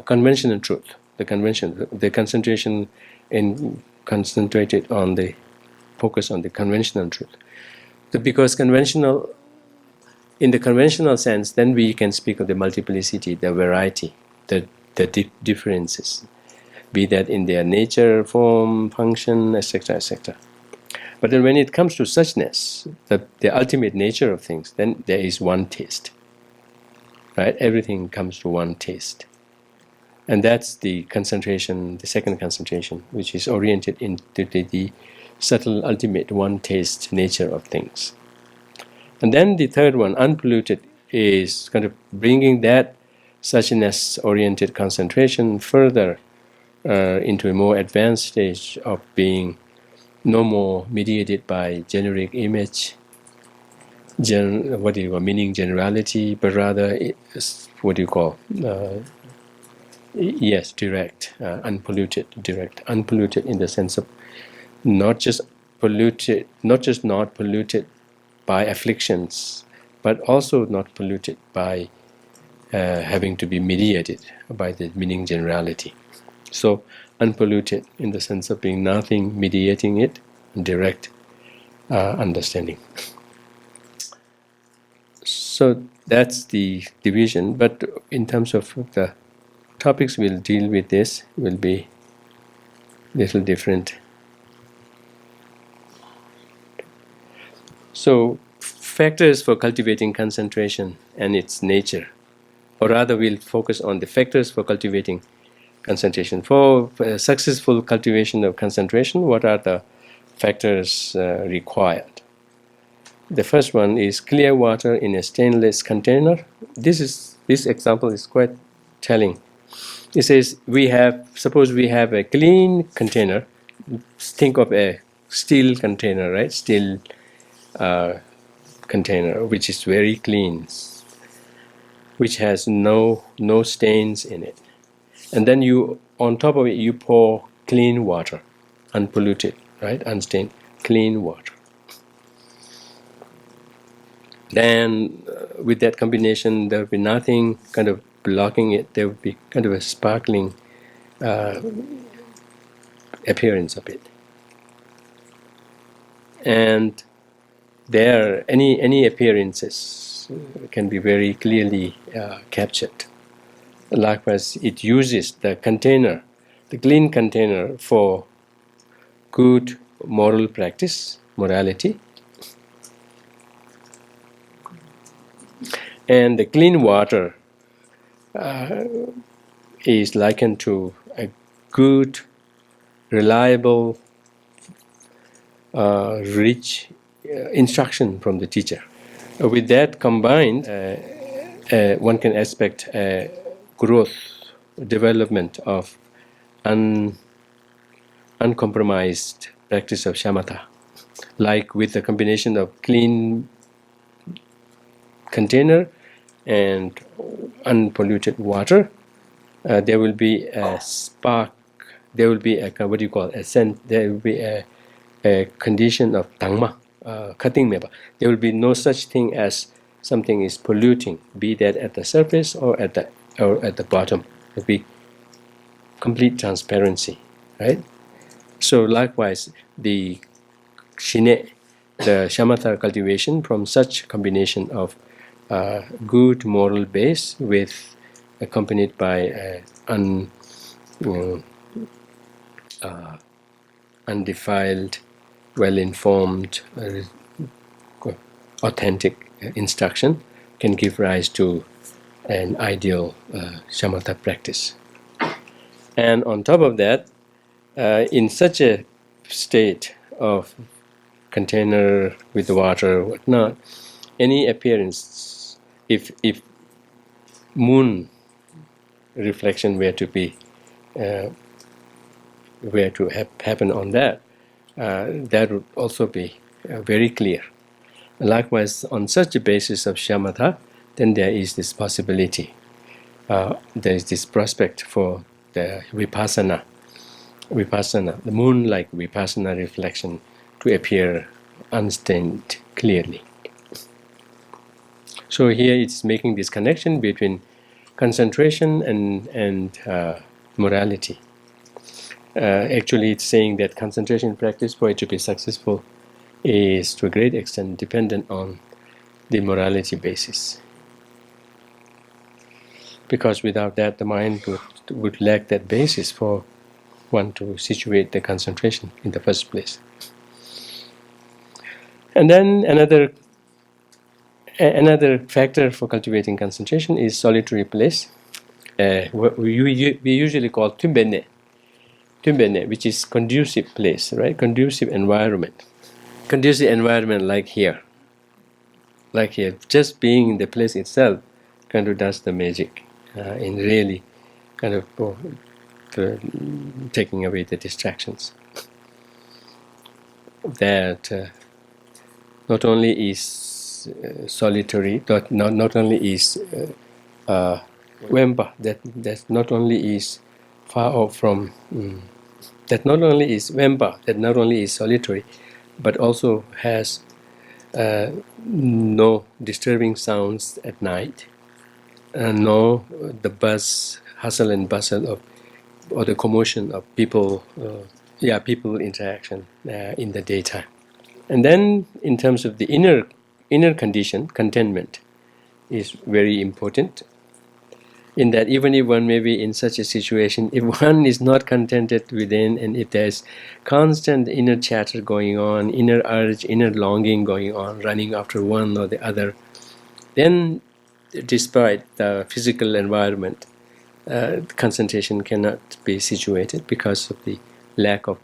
conventional truth, the concentration in concentrated on the focus on the conventional truth. Because conventional, in the conventional sense, then we can speak of the multiplicity, the variety, the differences, be that in their nature, form, function, etc., etc. But then when it comes to suchness, the ultimate nature of things, then there is one taste. Right? Everything comes to one taste. And that's the concentration, the second concentration, which is oriented into the subtle, ultimate one taste nature of things. And then the third one, unpolluted, is kind of bringing that suchness-oriented concentration further into a more advanced stage of being no more mediated by generic image, meaning generality, but rather what do you call? Yes, direct, unpolluted, direct, unpolluted in the sense of not just polluted, not just not polluted by afflictions, but also not polluted by having to be mediated by the meaning generality. So unpolluted in the sense of being nothing mediating it, direct understanding. So that's the division, but in terms of the topics we'll deal with, this will be a little different. So factors for cultivating concentration and its nature, or rather we'll focus on the factors for cultivating concentration. For successful cultivation of concentration, what are the factors required? The first one is clear water in a stainless container. This example is quite telling. It says suppose we have a clean container. Think of a steel container, right? Steel container, which is very clean, which has no stains in it. And then on top of it, you pour clean water, unpolluted, right? Unstained, clean water. Then with that combination, there will be nothing kind of blocking it. There will be kind of a sparkling appearance of it. And there any appearances can be very clearly captured. Likewise, it uses the container, the clean container for good moral practice, morality. And the clean water is likened to a good, reliable, rich instruction from the teacher. With that combined, one can expect growth, development of uncompromised practice of shamatha. Like with the combination of clean container and unpolluted water, there will be a spark, there will be a, what do you call, a scent, there will be a condition of Dharma, cutting meba. There will be no such thing as something is polluting, be that at the surface or at the bottom. It will be complete transparency, right? So likewise, the shine, the shamatha cultivation from such combination of good moral base with accompanied by undefiled, well-informed, authentic instruction can give rise to an ideal shamatha practice. And on top of that, in such a state of container with water or whatnot, any appearance, if moon reflection were to be happen on that, that would also be very clear. Likewise, on such a basis of shamatha, then there is this possibility, there is this prospect for the vipassana, the moon-like vipassana reflection to appear unstained clearly. So here it's making this connection between concentration and morality. Actually, it's saying that concentration practice, for it to be successful, is to a great extent dependent on the morality basis. Because without that, the mind would lack that basis for one to situate the concentration in the first place. And then another factor for cultivating concentration is solitary place. What we usually call tumbene, which is conducive place, right? Conducive environment. Conducive environment like here. Just being in the place itself kind of does the magic in really kind of taking away the distractions. That not only is solitary, not only is Wemba, that not only is far off from, that not only is Wemba, that not only is solitary, but also has no disturbing sounds at night, no the buzz, hustle and bustle of, or the commotion of people, people interaction in the daytime. And then in terms of the inner condition, contentment is very important. In that even if one may be in such a situation, if one is not contented within, and if there's constant inner chatter going on, inner urge, inner longing going on, running after one or the other, then despite the physical environment, concentration cannot be situated because of the lack of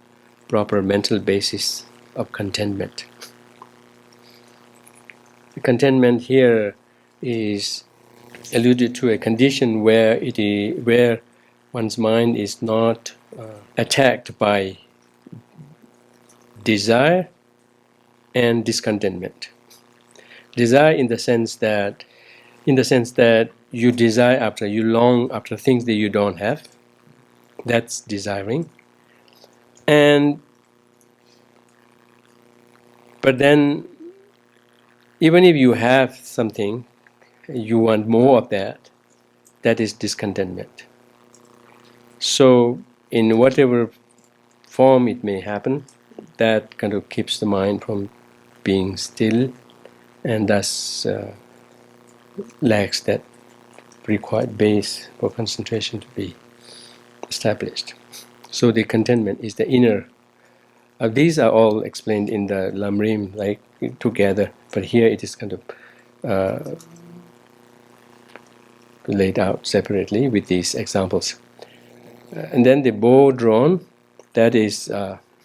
proper mental basis of contentment. The contentment here is alluded to a condition where one's mind is not attacked by desire and discontentment. Desire in the sense that you desire after, you long after things that you don't have. That's desiring. But then, even if you have something, you want more of that. That is discontentment. So, in whatever form it may happen, that kind of keeps the mind from being still, and thus lacks that required base for concentration to be established. So the contentment is the inner. These are all explained in the Lamrim, like together, but here it is kind of laid out separately with these examples. And then the bow drawn, that is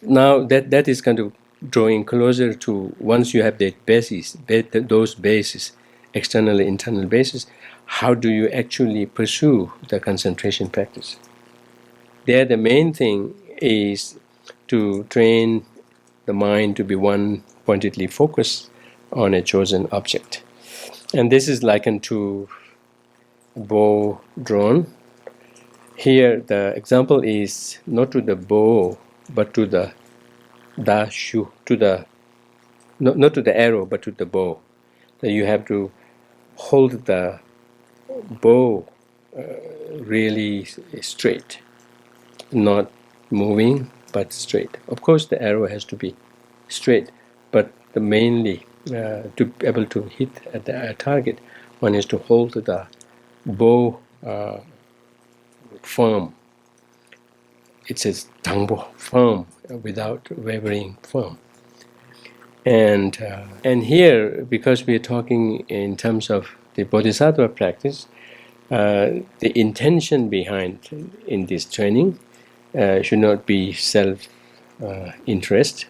now that is kind of drawing closer to, once you have the bases, those bases, external and internal bases, how do you actually pursue the concentration practice? There, the main thing is to train the mind to be one pointedly focused on a chosen object. And this is likened to bow drawn. Here, the example is not to the bow, but to the dashu, to the not to the arrow, but to the bow. That you have to hold the bow really straight, not moving, but straight. Of course, the arrow has to be straight, but mainly to be able to hit at the target, one is to hold the bow firm. It says tangbo, firm, without wavering, firm. And here, because we are talking in terms of the bodhisattva practice, the intention behind in this training should not be self-interest,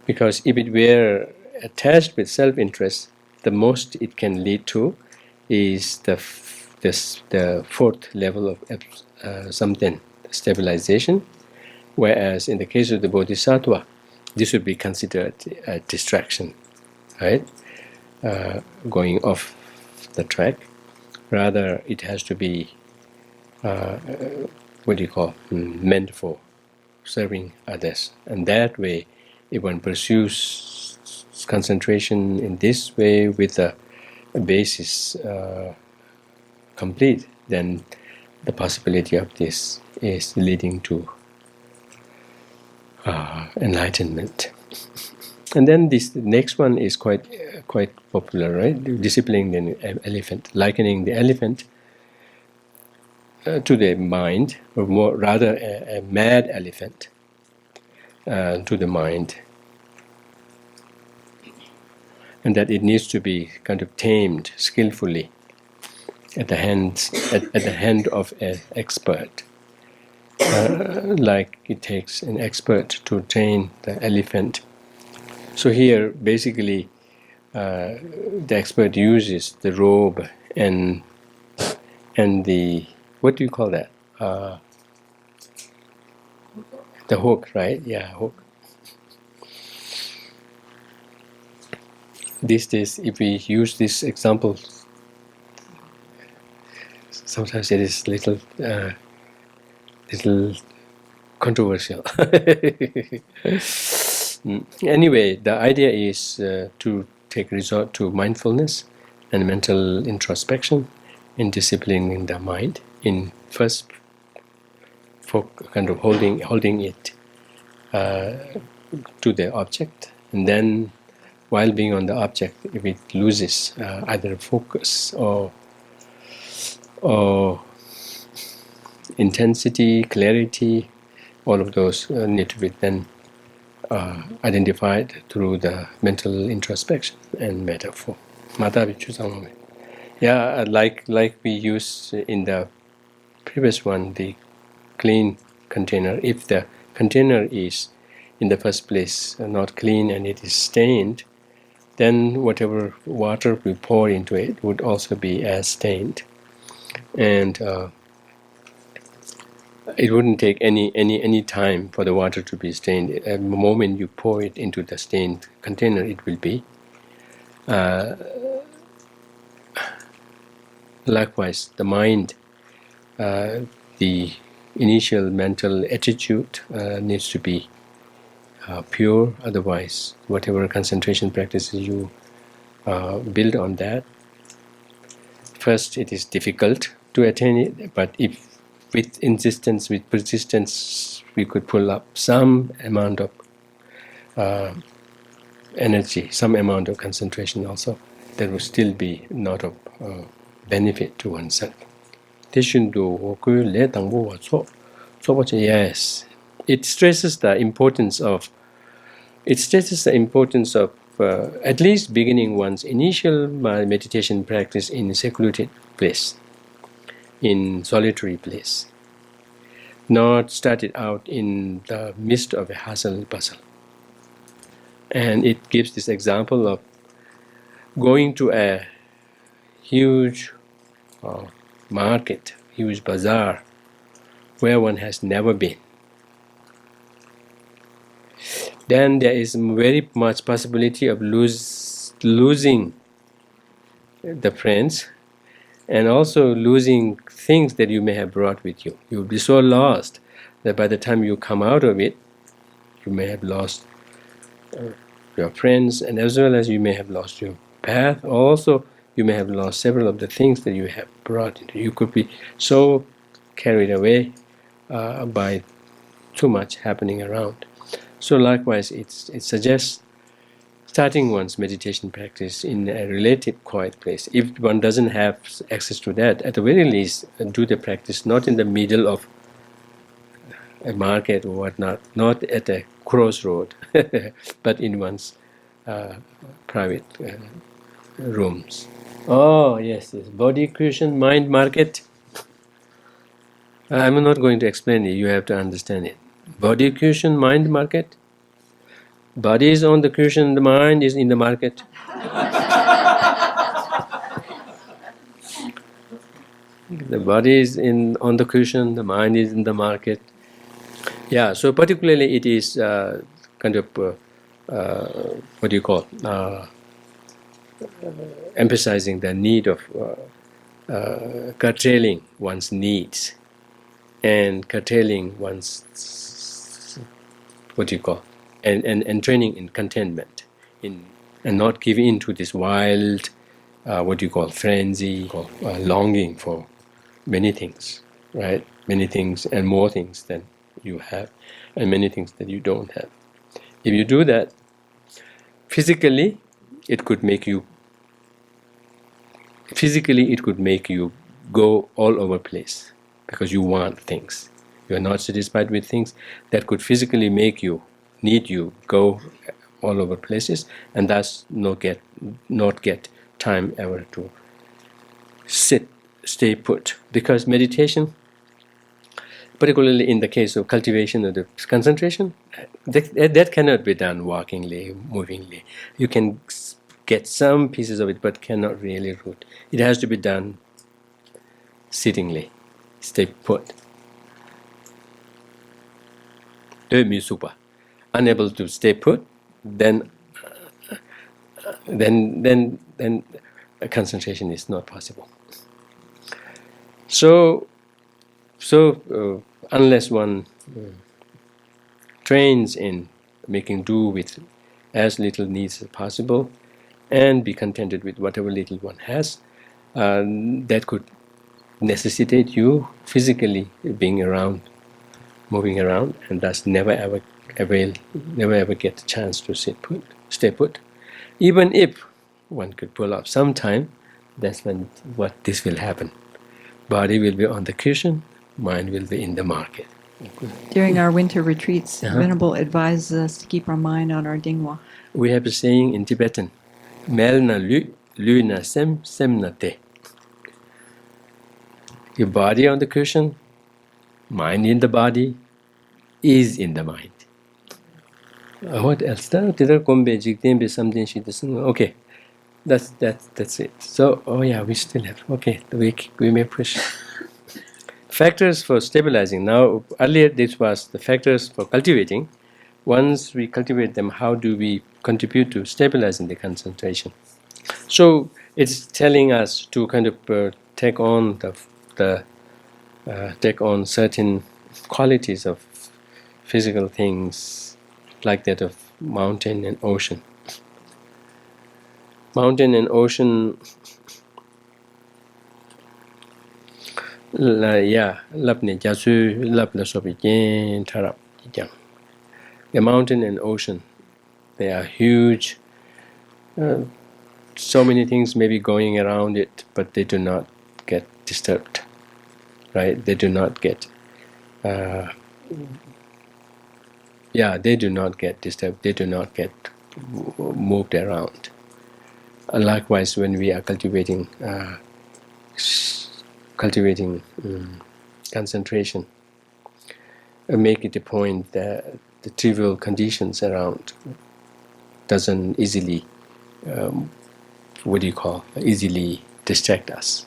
because if it were attached with self-interest, the most it can lead to is the fourth level of something, stabilization, whereas in the case of the bodhisattva, this would be considered a distraction, right? Going off the track. Rather, it has to be meant for serving others. And that way, if one pursues concentration in this way with a basis complete, then the possibility of this is leading to enlightenment. And then this next one is quite popular, right? Disciplining an elephant, likening the elephant to the mind, or more rather a mad elephant to the mind, and that it needs to be kind of tamed skillfully at the hand of an expert. Like it takes an expert to train the elephant. So here, basically, the expert uses the robe and the, what do you call that? The hook, right? Yeah, hook. These days, if we use this example, sometimes it is little controversial. Anyway, the idea is to take resort to mindfulness and mental introspection in disciplining the mind. In first, for kind of holding it to the object, and then while being on the object, if it loses either focus or intensity, clarity, all of those need to be then identified through the mental introspection and metaphor. Yeah, like we used in the previous one, the clean container. If the container is in the first place not clean and it is stained, then whatever water we pour into it would also be as stained. And it wouldn't take any time for the water to be stained. At the moment you pour it into the stained container, it will be. Likewise, the mind, the initial mental attitude needs to be pure. Otherwise, whatever concentration practices you build on that, first it is difficult to attain it, but if with insistence, with persistence, we could pull up some amount of energy, some amount of concentration also, that will still be not of benefit to oneself. Yes, it stresses the importance of at least beginning one's initial meditation practice in a secluded place, in solitary place, not started out in the midst of a hustle bustle. And it gives this example of going to a huge market, huge bazaar, where one has never been. Then there is very much possibility of losing the friends, and also losing things that you may have brought with you. You will be so lost that by the time you come out of it, you may have lost your friends, and as well as you may have lost your path. Also, you may have lost several of the things that you have brought into. You could be so carried away by too much happening around. So likewise, it suggests starting one's meditation practice in a relative quiet place. If one doesn't have access to that, at the very least, do the practice not in the middle of a market or whatnot, not at a crossroad, but in one's private rooms. Oh, yes, body cushion, mind market. I'm not going to explain it, you have to understand it. Body cushion, mind market. Body is on the cushion, the mind is in the market. The body is on the cushion, the mind is in the market. Yeah, so particularly it is kind of, what do you call, emphasizing the need of curtailing one's needs and curtailing one's, what do you call, and training in contentment, and not giving in to this wild, what do you call, frenzy, longing for many things, right? Many things and more things than you have, and many things that you don't have. If you do that, physically, it could make you go all over the place because you want things. You are not satisfied with things that could physically make you, need you, go all over places, and thus not get time ever to stay put. Because meditation, particularly in the case of cultivation of the concentration, that cannot be done walkingly, movingly. You can get some pieces of it, but cannot really root. It has to be done sittingly, stay put. Unable to stay put, then concentration is not possible. So unless one trains in making do with as little needs as possible and be contented with whatever little one has, that could necessitate you physically being around, moving around, and thus never ever get a chance to stay put. Even if one could pull off sometime, that's when this will happen. Body will be on the cushion, mind will be in the market. During our winter retreats, Venerable advises us to keep our mind on our dingwa. We have a saying in Tibetan, Mel na lu na sem na te. Your body on the cushion, mind in the body, is in the mind. What else? Okay, that's it. So, we still have, we may push. Factors for stabilizing. Now, earlier this was the factors for cultivating. Once we cultivate them, how do we contribute to stabilizing the concentration? So it's telling us to kind of take on take on certain qualities of physical things, like that of mountain and ocean. Mountain and ocean, the mountain and ocean, they are huge So many things may be going around it, but they do not get disturbed, right? They do not get, they do not get disturbed. They do not get moved around. Likewise, when we are cultivating concentration, make it a point that the trivial conditions around doesn't easily, easily distract us.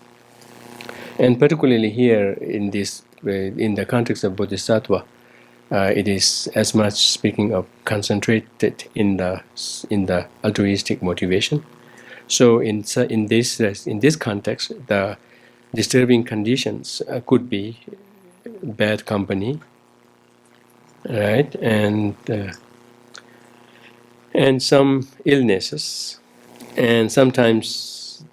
And particularly here in this, in the context of Bodhisattva, it is as much speaking of concentrated in the altruistic motivation. So in this context, the disturbing conditions could be bad company, right, and some illnesses, and sometimes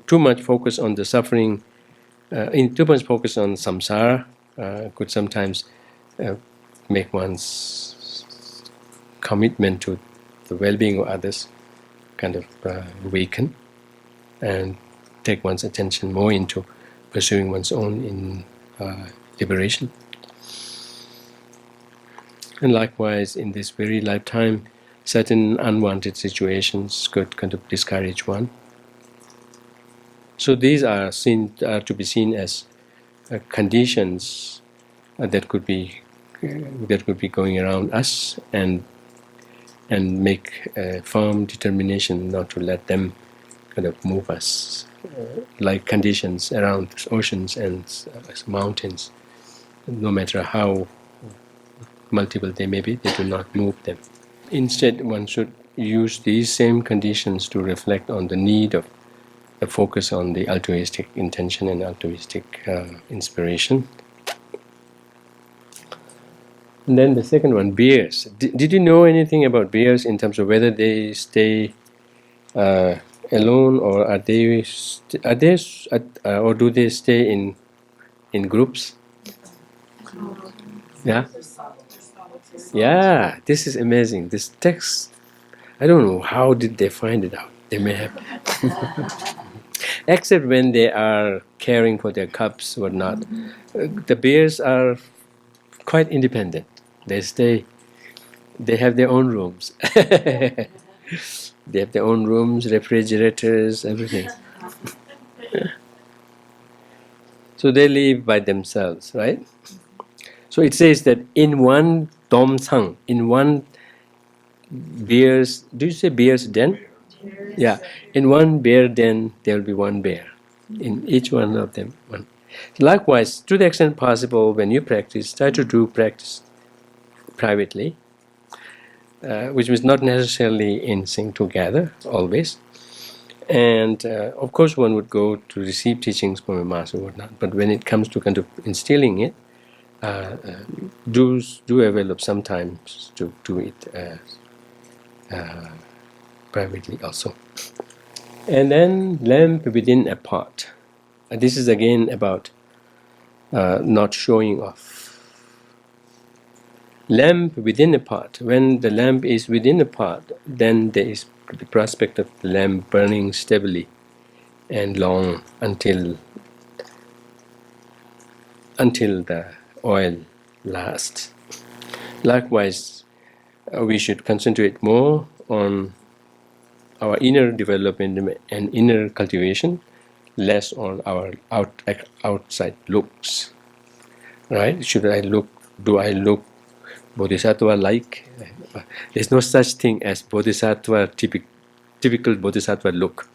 too much focus on the suffering, too much focus on samsara could sometimes make one's commitment to the well-being of others kind of weaken, and take one's attention more into pursuing one's own liberation. And likewise, in this very lifetime, certain unwanted situations could kind of discourage one. So these are to be seen as conditions that could be going around us, and make a firm determination not to let them kind of move us, like conditions around oceans and mountains. No matter how multiple they may be, they do not move them. Instead, one should use these same conditions to reflect on the need of a focus on the altruistic intention and altruistic inspiration. And then the second one, bears. Did you know anything about bears in terms of whether they stay alone, or or do they stay in groups? Yeah. Yeah, this is amazing. This text, I don't know how did they find it out. They may have, except when they are caring for their cubs or not. The bears are quite independent. They have their own rooms. They have their own rooms, refrigerators, everything. So they live by themselves, right? So it says that in one domsang, in one bear's, do you say bear's den? Yeah, in one bear den there will be one bear. In each one of them, one. Likewise, to the extent possible, when you practice, try to do practice privately, which means not necessarily in sync together always. And of course, one would go to receive teachings from a master or whatnot. But when it comes to kind of instilling it, do develop sometimes to do it privately also. And then lamp within a pot. This is again about not showing off. Lamp within a pot. When the lamp is within a pot, then there is the prospect of the lamp burning stably and long until the oil lasts. Likewise, we should concentrate more on our inner development and inner cultivation, less on our outside looks. Right? Do I look bodhisattva-like? There's no such thing as bodhisattva, typical bodhisattva look.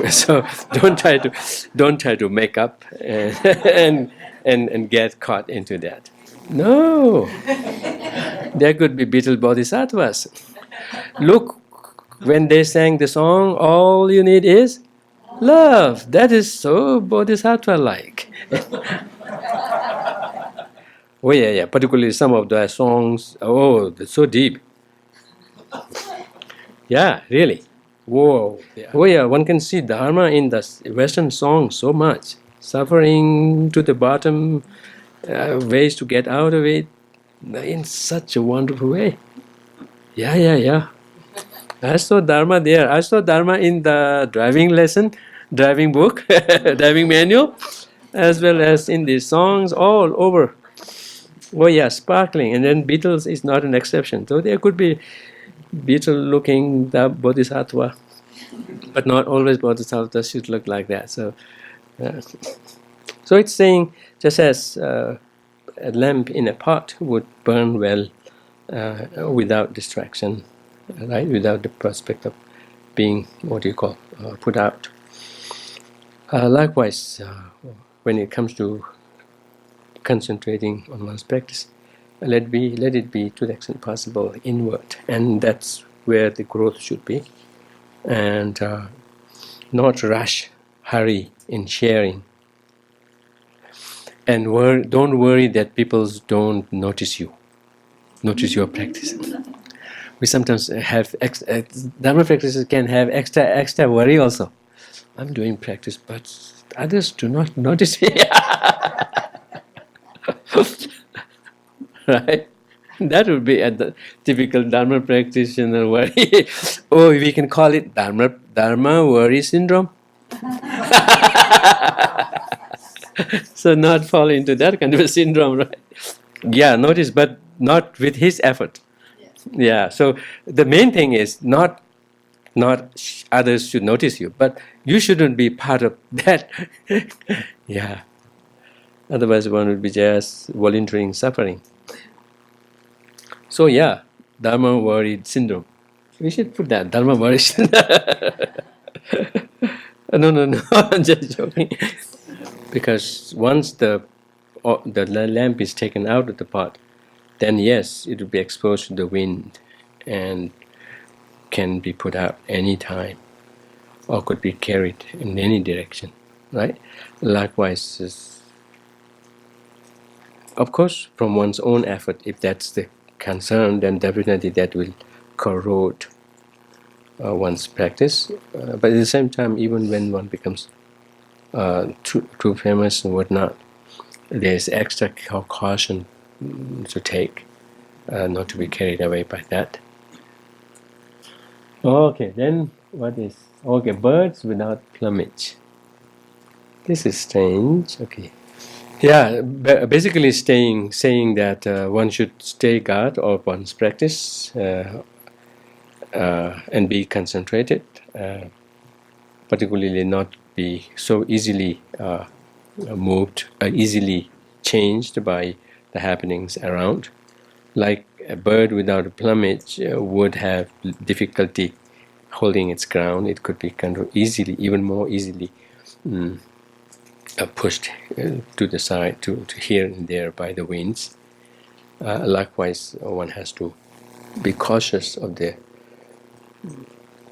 So don't try to make up and get caught into that. No, there could be little bodhisattvas. Look, when they sang the song, all you need is love. That is so bodhisattva-like. Oh yeah. Particularly some of the songs. Oh, they're so deep. Yeah, really. Whoa. Oh yeah, one can see Dharma in the Western songs so much. Suffering to the bottom, ways to get out of it, in such a wonderful way. Yeah. I saw Dharma there. I saw Dharma in the driving lesson, driving book, driving manual, as well as in the songs all over. Oh yeah, sparkling. And then Beatles is not an exception. So there could be Beetle-looking bodhisattva, but not always bodhisattva should look like that. So, so it's saying just as a lamp in a pot would burn well without distraction, right? Without the prospect of being put out. Likewise, when it comes to concentrating on one's practice, let it be to the extent possible inward, and that's where the growth should be, and not rush, hurry in sharing, and don't worry that people don't notice your practice. We sometimes have Dharma practices can have extra worry also. I'm doing practice, but others do not notice me. Right? That would be a typical Dharma practitioner worry. Oh, we can call it Dharma worry syndrome. So not fall into that kind of a syndrome, right? Yeah, notice, but not with his effort. Yeah, so the main thing is not others should notice you, but you shouldn't be part of that. Yeah. Otherwise one would be just volunteering suffering. So yeah, Dharma worried syndrome. We should put that, Dharma worried syndrome. No, I'm just joking. Because once the lamp is taken out of the pot, then yes, it will be exposed to the wind and can be put out any time, or could be carried in any direction, right? Likewise, of course, from one's own effort, if that's the concern, then definitely that will corrode one's practice. But at the same time, even when one becomes too famous and whatnot, there's extra caution to take, not to be carried away by that. Okay, then what is... Okay, birds without plumage. This is strange. Okay. Yeah, basically saying that one should stay guard of one's practice and be concentrated, particularly not be so easily moved, easily changed by the happenings around. Like a bird without a plumage would have difficulty holding its ground. It could be kind of easily, even more easily, pushed to the side, to here and there by the winds. Likewise, one has to be cautious of the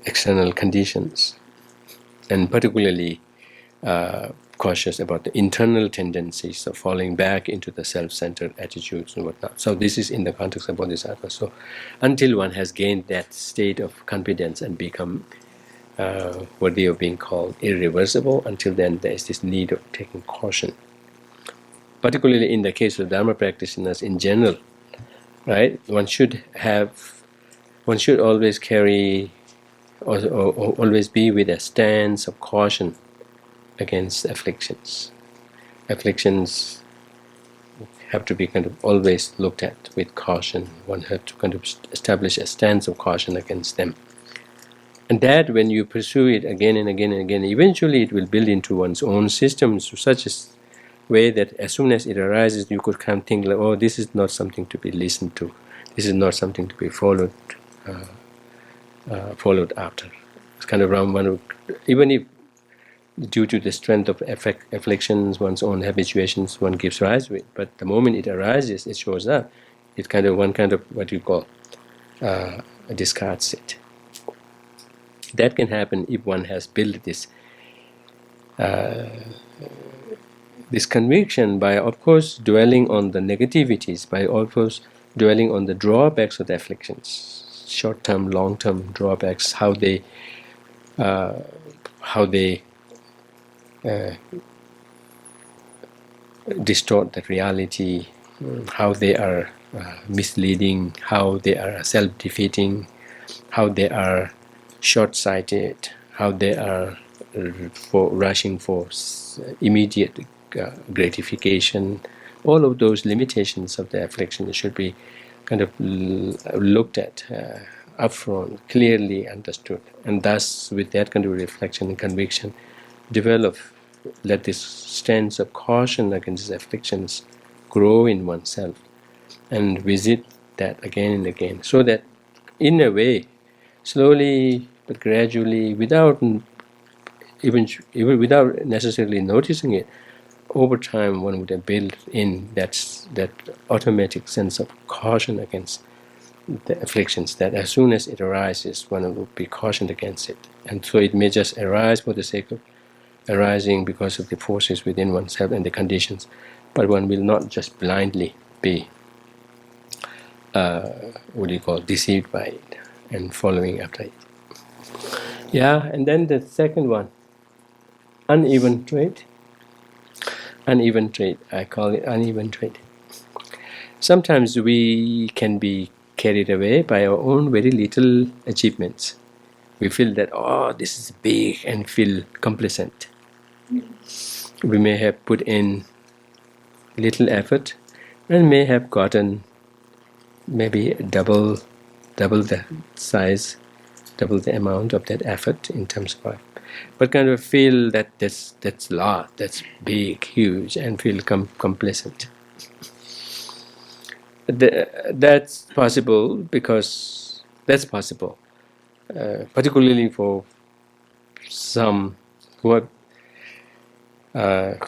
external conditions, and particularly cautious about the internal tendencies of falling back into the self-centered attitudes and whatnot. So this is in the context of Bodhisattva. So until one has gained that state of confidence and become worthy of being called irreversible, until then there is this need of taking caution. Particularly in the case of Dharma practitioners in general, right? One should always carry, or always be with a stance of caution against afflictions. Afflictions have to be kind of always looked at with caution. One has to kind of establish a stance of caution against them. And that, when you pursue it again and again and again, eventually it will build into one's own systems to such a way that as soon as it arises, you could come think like, oh, this is not something to be listened to. This is not something to be followed after. It's kind of around one, even if due to the strength of afflictions, one's own habituations, one gives rise to it. But the moment it arises, it shows up. It kind of what you call discards it. That can happen if one has built this this conviction by, of course, dwelling on the negativities, by, of course, dwelling on the drawbacks of the afflictions, short-term, long-term drawbacks, how they distort the reality, how they are misleading, how they are self-defeating, how they are short-sighted, how they are for rushing for immediate gratification. All of those limitations of the affliction should be kind of looked at upfront, clearly understood, and thus, with that kind of reflection and conviction, develop. Let this stance of caution against these afflictions grow in oneself, and visit that again and again, so that, in a way, slowly but gradually, without even without necessarily noticing it, over time one would have built in that automatic sense of caution against the afflictions, that as soon as it arises, one will be cautioned against it. And so it may just arise for the sake of arising because of the forces within oneself and the conditions, but one will not just blindly be deceived by it and following after it. Yeah, and then the second one, uneven trade. Uneven trade, I call it uneven trade. Sometimes we can be carried away by our own very little achievements. We feel that, oh, this is big, and feel complacent. We may have put in little effort and may have gotten maybe double the size, double the amount of that effort in terms of, but kind of feel that that's lot, that's big, huge, and feel complacent. That's possible because that's possible, particularly for some who are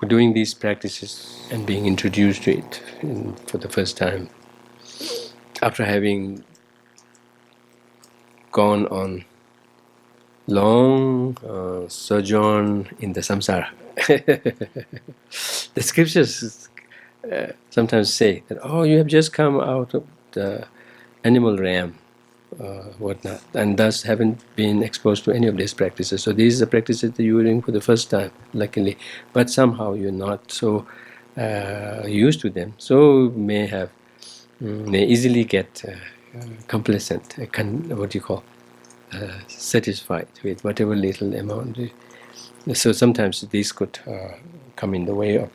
doing these practices and being introduced to it for the first time, after having gone on long sojourn in the samsara. The scriptures sometimes say that, oh, you have just come out of the animal realm, whatnot, and thus haven't been exposed to any of these practices. So these are the practices that you are doing for the first time, luckily, but somehow you're not so used to them, so may easily get complacent, satisfied with whatever little amount. So sometimes these could come in the way of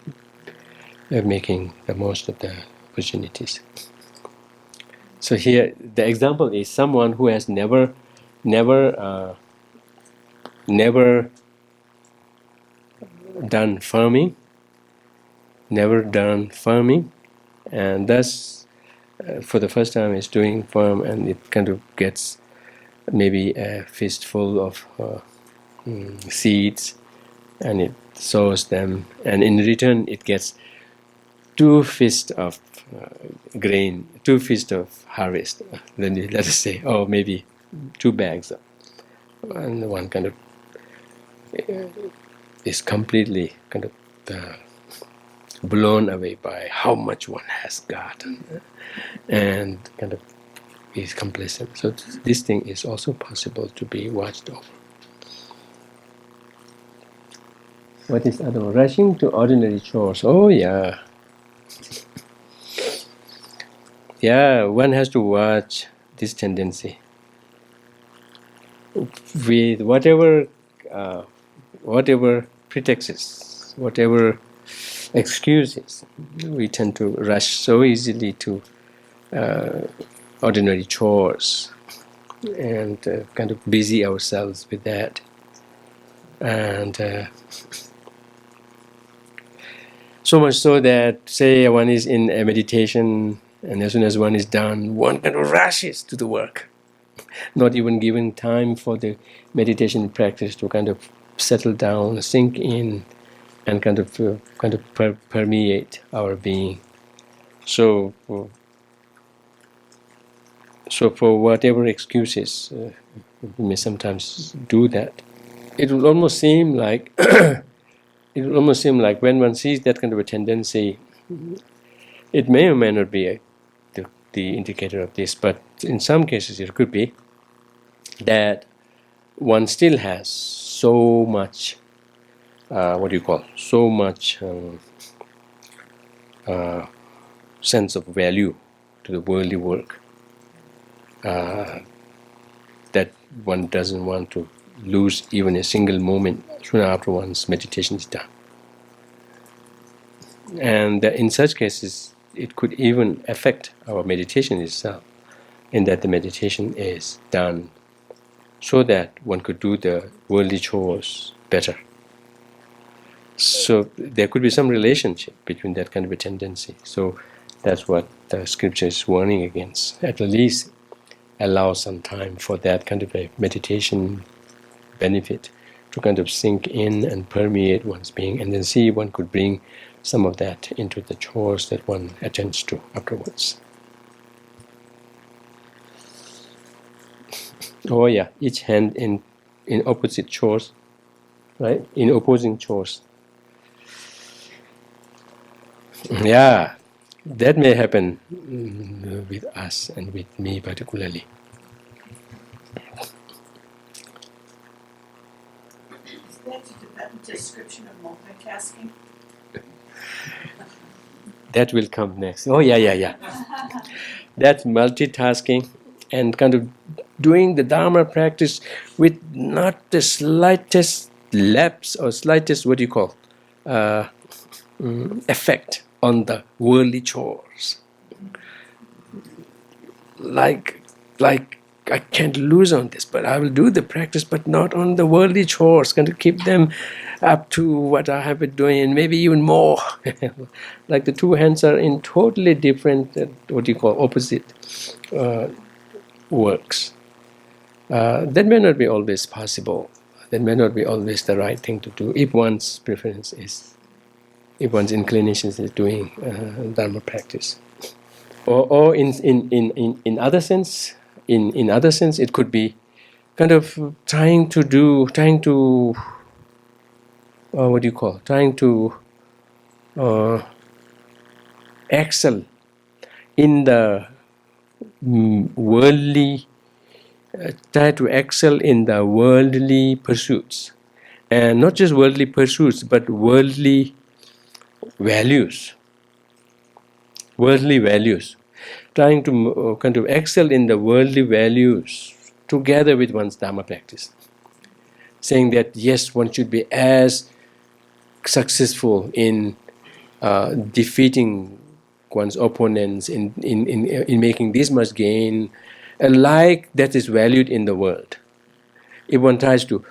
making the most of the opportunities. So here, the example is someone who has never done farming, and thus for the first time is doing farm, and it kind of gets maybe a fistful of seeds, and it sows them, and in return it gets 2 fists of grain, 2 fists of harvest. Then let us say, oh, maybe 2 bags, and one kind of is completely kind of blown away by how much one has gotten, and kind of is complacent. So this thing is also possible to be watched over. What is other one? Rushing to ordinary chores. Oh yeah. Yeah, one has to watch this tendency. With whatever pretexts, whatever excuses, we tend to rush so easily to ordinary chores and kind of busy ourselves with that. And so much so that, say, one is in a meditation, and as soon as one is done, one kind of rushes to the work, not even giving time for the meditation practice to kind of settle down, sink in, and kind of permeate our being. So for whatever excuses, we may sometimes do that. It will almost seem like when one sees that kind of a tendency, it may or may not be the indicator of this, but in some cases it could be that one still has so much sense of value to the worldly work, that one doesn't want to lose even a single moment soon after one's meditation is done. And in such cases, it could even affect our meditation itself, in that the meditation is done so that one could do the worldly chores better. So there could be some relationship between that kind of a tendency. So that's what the scripture is warning against. At least allow some time for that kind of a meditation benefit to kind of sink in and permeate one's being, and then see one could bring some of that into the chores that one attends to afterwards. Oh yeah, each hand in opposite chores, right? In opposing chores. Yeah, that may happen with us and with me particularly. Is that a Tibetan description of multitasking? That will come next. Oh yeah. That's multitasking and kind of doing the Dharma practice with not the slightest lapse or slightest, what do you call, effect on the worldly chores. Like I can't lose on this, but I will do the practice, but not on the worldly chores. Going to keep them up to what I have been doing, and maybe even more. Like the two hands are in totally different, what do you call, opposite works. That may not be always possible. That may not be always the right thing to do if one's preference is, if one's inclination is doing Dharma practice. Or in other sense, in other sense, it could be kind of trying to what do you call? Trying to excel in the worldly. Try to excel in the worldly pursuits, and not just worldly pursuits, but worldly values. Worldly values. Trying to kind of excel in the worldly values together with one's Dharma practice. Saying that yes, one should be as successful in defeating one's opponents, in making this much gain, like that is valued in the world. If one tries to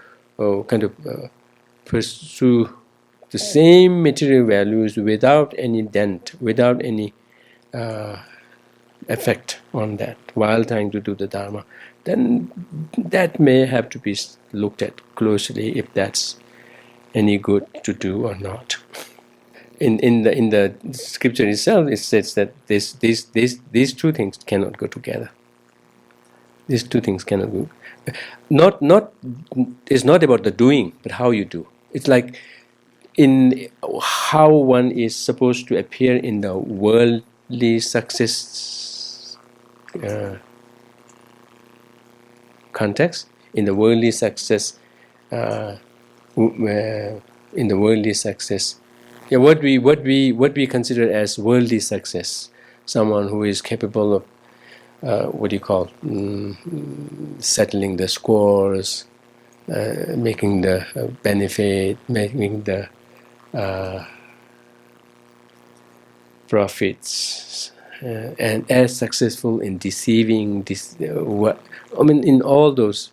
pursue the same material values without any dent, without any effect on that, while trying to do the Dharma, then that may have to be looked at closely if that's any good to do or not. In the scripture itself, it says that these two things cannot go together. These two things cannot go. It's not about the doing, but how you do. It's like in how one is supposed to appear in the worldly success context, in the worldly success, Yeah, what we consider as worldly success, someone who is capable of settling the scores, making the benefit, making the profits, and as successful in deceiving in all those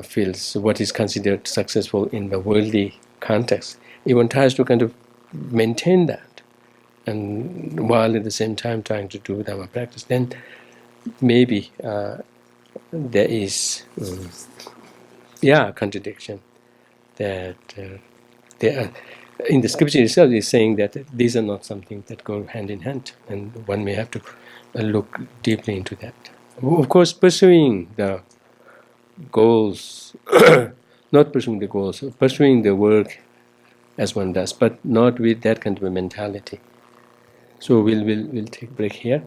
fields, what is considered successful in the worldly context. Even tries to kind of maintain that, and while at the same time trying to do Dharma practice, then maybe there is contradiction that there are, in the scripture itself is saying that these are not something that go hand in hand, and one may have to look deeply into that. Of course, pursuing the goals, not pursuing the goals, pursuing the work as one does, but not with that kind of a mentality. So we'll take a break here.